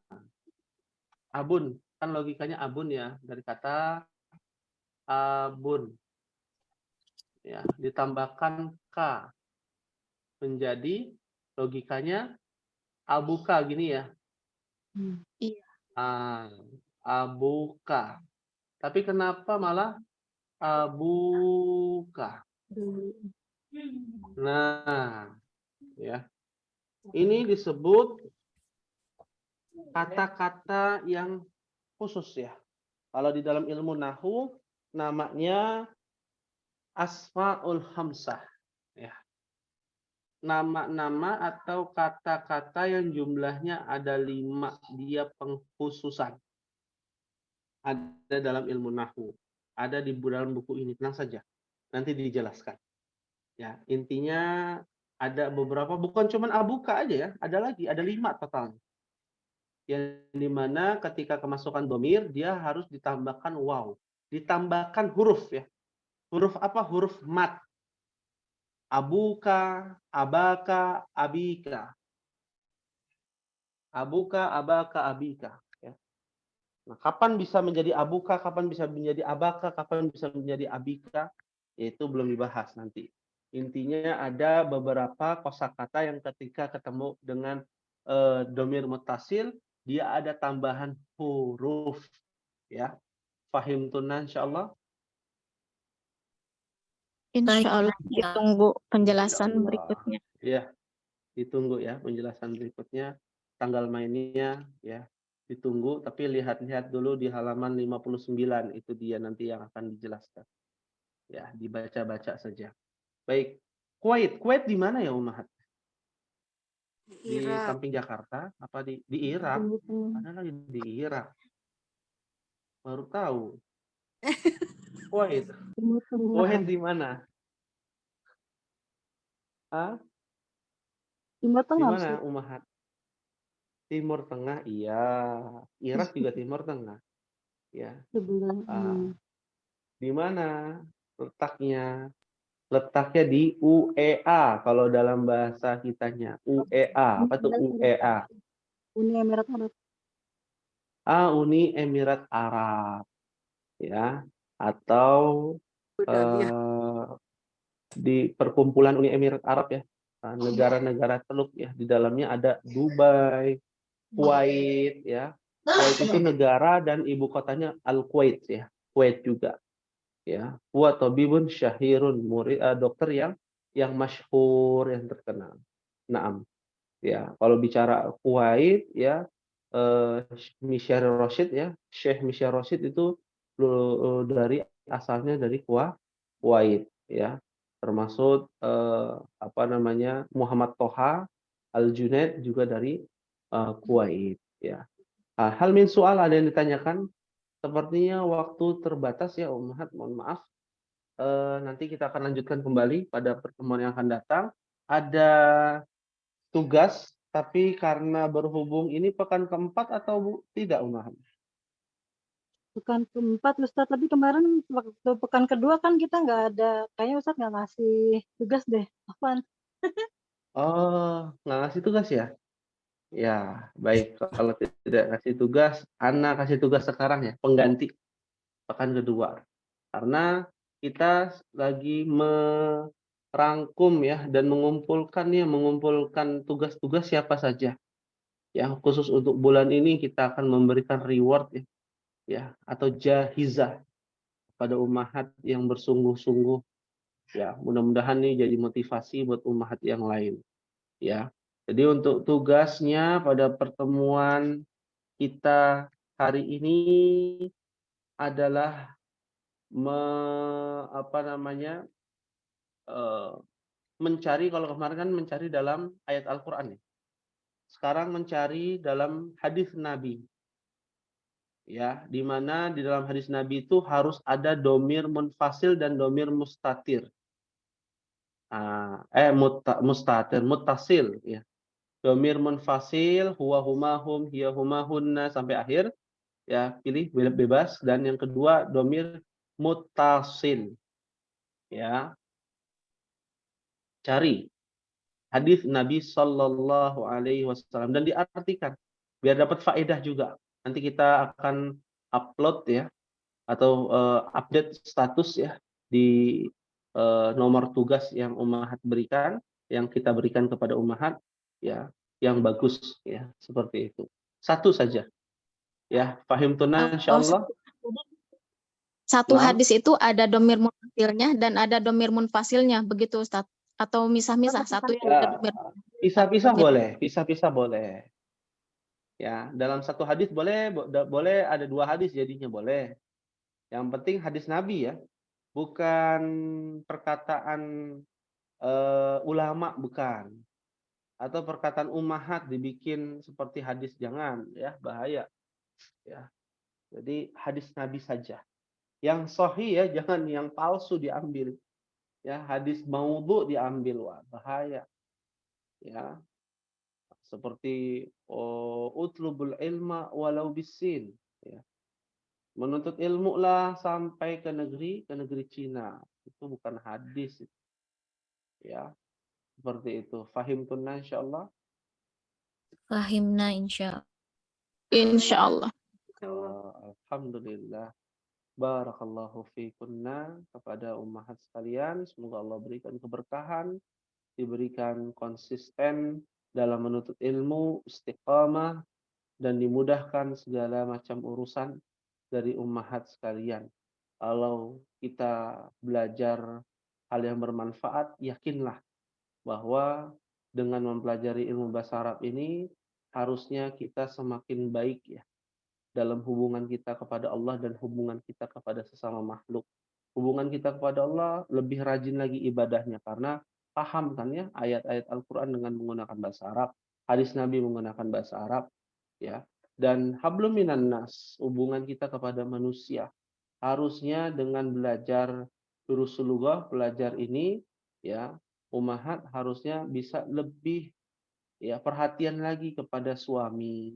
abun, kan logikanya abun ya, dari kata abun. Ya, ditambahkan k menjadi logikanya abuka gini ya. Iya. Abuka. Tapi kenapa malah abuka? Nah, ya. Ini disebut kata-kata yang khusus ya. Kalau di dalam ilmu nahu namanya asmaul hamsah ya. Nama-nama atau kata-kata yang jumlahnya ada 5, dia pengkhususan. Ada dalam ilmu nahu. Ada di dalam buku ini, tenang saja. Nanti dijelaskan. Ya, intinya ada beberapa, bukan cuma abuka aja ya, ada lagi, ada 5 total. Yang dimana ketika kemasukan domir, dia harus ditambahkan waw. Ditambahkan huruf ya. Huruf apa? Huruf mat. Abuka, abaka, abika. Abuka, abaka, abika. Ya. Nah, kapan bisa menjadi abuka, kapan bisa menjadi abaka, kapan bisa menjadi abika, itu belum dibahas nanti. Intinya ada beberapa kosakata yang ketika ketemu dengan domir mutasil, dia ada tambahan huruf. Ya, fahim tunan insyaallah. Insya Allah ditunggu penjelasan Insyaallah. berikutnya. Ya, ditunggu ya penjelasan berikutnya, tanggal mainnya ya. Ditunggu, tapi lihat-lihat dulu di halaman 59, itu dia nanti yang akan dijelaskan. Ya, dibaca-baca saja. Baik, Kuwait di mana ya Umahat? Di Irak. samping Jakarta apa di Irak? Ada lagi di Irak. Baru tahu. Kuwait di mana? Timur Di Tengah. mana Umahat? Timur Tengah, iya. Irak juga Timur Tengah. Ya. Di mana letaknya? Letaknya di UEA kalau dalam bahasa kitanya. UEA. Apa tuh UEA? Uni Emirat Arab. Uni Emirat Arab. Ya. Atau di perkumpulan Uni Emirat Arab ya. Negara-negara Teluk ya. Di dalamnya ada Dubai, Kuwait ya. Kuwait itu negara dan ibu kotanya Al-Kuwait ya. Kuwait juga. Ya, wa tabibun syahirun, dokter yang masyhur, yang terkenal. Naam. Ya, kalau bicara Kuwait ya, Misyar Rashid ya, Syekh Misyar Rashid itu dari asalnya dari Kuwait ya. Termasuk Muhammad Toha Al-Junaid juga dari Kuwait ya. Hal min soal ada yang ditanyakan? Sepertinya waktu terbatas ya Ummahat, mohon maaf. Nanti kita akan lanjutkan kembali pada pertemuan yang akan datang. Ada tugas, tapi karena berhubung ini pekan keempat atau tidak Ummahat? Pekan keempat Ustadz, tapi kemarin waktu pekan kedua kan kita nggak ada, kayaknya Ustadz nggak ngasih tugas deh. Apaan? Oh, nggak ngasih tugas ya? Ya, baik. Kalau tidak kasih tugas, Ana kasih tugas sekarang ya, pengganti pekan kedua. Karena kita lagi merangkum ya dan mengumpulkan tugas-tugas siapa saja. Yang khusus untuk bulan ini kita akan memberikan reward ya. ya, atau jahizah pada ummahat yang bersungguh-sungguh. Ya, mudah-mudahan ini jadi motivasi buat ummahat yang lain. Ya, jadi untuk tugasnya pada pertemuan kita hari ini adalah mencari, kalau kemarin kan mencari dalam ayat Al-Quran ya. Sekarang mencari dalam hadis Nabi. Ya, di mana di dalam hadis Nabi itu harus ada domir munfasil dan domir mustatir. Mustatir, muttasil ya. Domir munfasil, huwa huma hum, hiya huma hunna sampai akhir. Ya, pilih bebas. Dan yang kedua domir muttasil. Ya. Cari hadis Nabi Sallallahu Alaihi Wasallam dan diartikan biar dapat faedah juga. Nanti kita akan upload ya atau update status ya di nomor tugas yang ummahat berikan, yang kita berikan kepada ummahat ya, yang bagus ya, seperti itu. Satu saja ya, fahim tunna insyaallah. Satu Nah. hadis itu ada domir munfasilnya dan ada domir munfasilnya, begitu Ustaz? Atau misah-misah satu yang ada domir Pisah-pisah boleh, pisah-pisah boleh. Ya, dalam satu hadis boleh ada dua hadis jadinya boleh. Yang penting hadis Nabi ya, bukan perkataan ulama, bukan. Atau perkataan ummahat dibikin seperti hadis, jangan ya, bahaya. Ya. Jadi hadis Nabi saja. Yang sahih ya, jangan yang palsu diambil. Ya, hadis maudhu diambil, wah bahaya. Ya. Seperti utlubul ilma walau bisin, ya. Menuntut ilmu lah sampai ke negeri Cina. Itu bukan hadis. Ya. Seperti itu. Fahim tunna insyaallah. Fahimna insyaallah. Alhamdulillah. Barakallahu fikunna kepada ummahat sekalian. Semoga Allah berikan keberkahan, diberikan konsisten dalam menuntut ilmu, istiqamah, dan dimudahkan segala macam urusan dari ummahat sekalian. Kalau kita belajar hal yang bermanfaat, yakinlah bahwa dengan mempelajari ilmu bahasa Arab ini harusnya kita semakin baik ya dalam hubungan kita kepada Allah dan hubungan kita kepada sesama makhluk. Hubungan kita kepada Allah lebih rajin lagi ibadahnya karena paham kan ya ayat-ayat Al-Quran dengan menggunakan bahasa Arab, hadis Nabi menggunakan bahasa Arab, ya. Dan hablum minan nas, hubungan kita kepada manusia harusnya dengan belajar durusul lughah, belajar ini, ya, ummahat harusnya bisa lebih ya perhatian lagi kepada suami,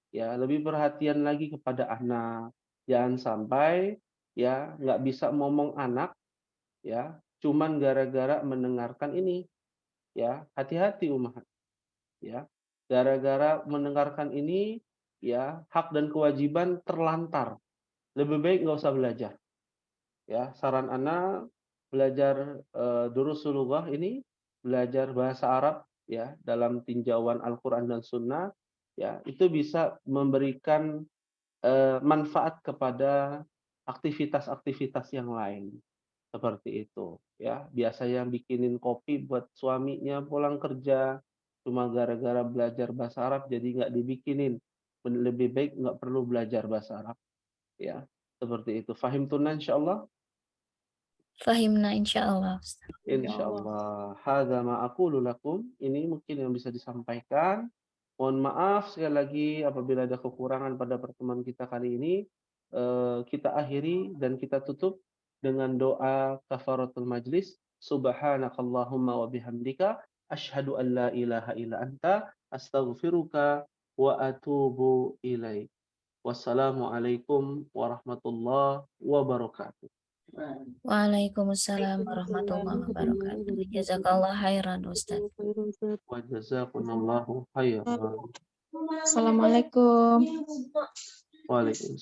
ya, lebih perhatian lagi kepada anak. Jangan sampai ya nggak bisa ngomong anak, ya, cuman gara-gara mendengarkan ini, ya, hati-hati ummahat, ya, gara-gara mendengarkan ini, ya, hak dan kewajiban terlantar, lebih baik nggak usah belajar, ya. Saran ana belajar durusul lughah ini, belajar bahasa Arab, ya, dalam tinjauan Al-Quran dan Sunnah, ya, itu bisa memberikan manfaat kepada aktivitas-aktivitas yang lain. Seperti itu, ya. Biasanya bikinin kopi buat suaminya pulang kerja, cuma gara-gara belajar bahasa Arab jadi nggak dibikinin. Lebih baik nggak perlu belajar bahasa Arab, ya. Seperti itu. Fahim tunna insyaallah. Fahimna insyaallah. Insyaallah. Hadza ma aqulu lakum. Ini mungkin yang bisa disampaikan. Mohon maaf sekali lagi apabila ada kekurangan pada pertemuan kita kali ini. Kita akhiri dan kita tutup dengan doa kafaratul majlis. Subhanakallahumma wa bihamdika asyhadu an la ilaha illa anta astaghfiruka wa atubu ilaik. Wassalamualaikum warahmatullahi wabarakatuh. Waalaikumsalam warahmatullahi wabarakatuh. Jazakallah khairan Ustaz. Wa jazakumullahu khairan. Assalamualaikum. Waalaikumsalam.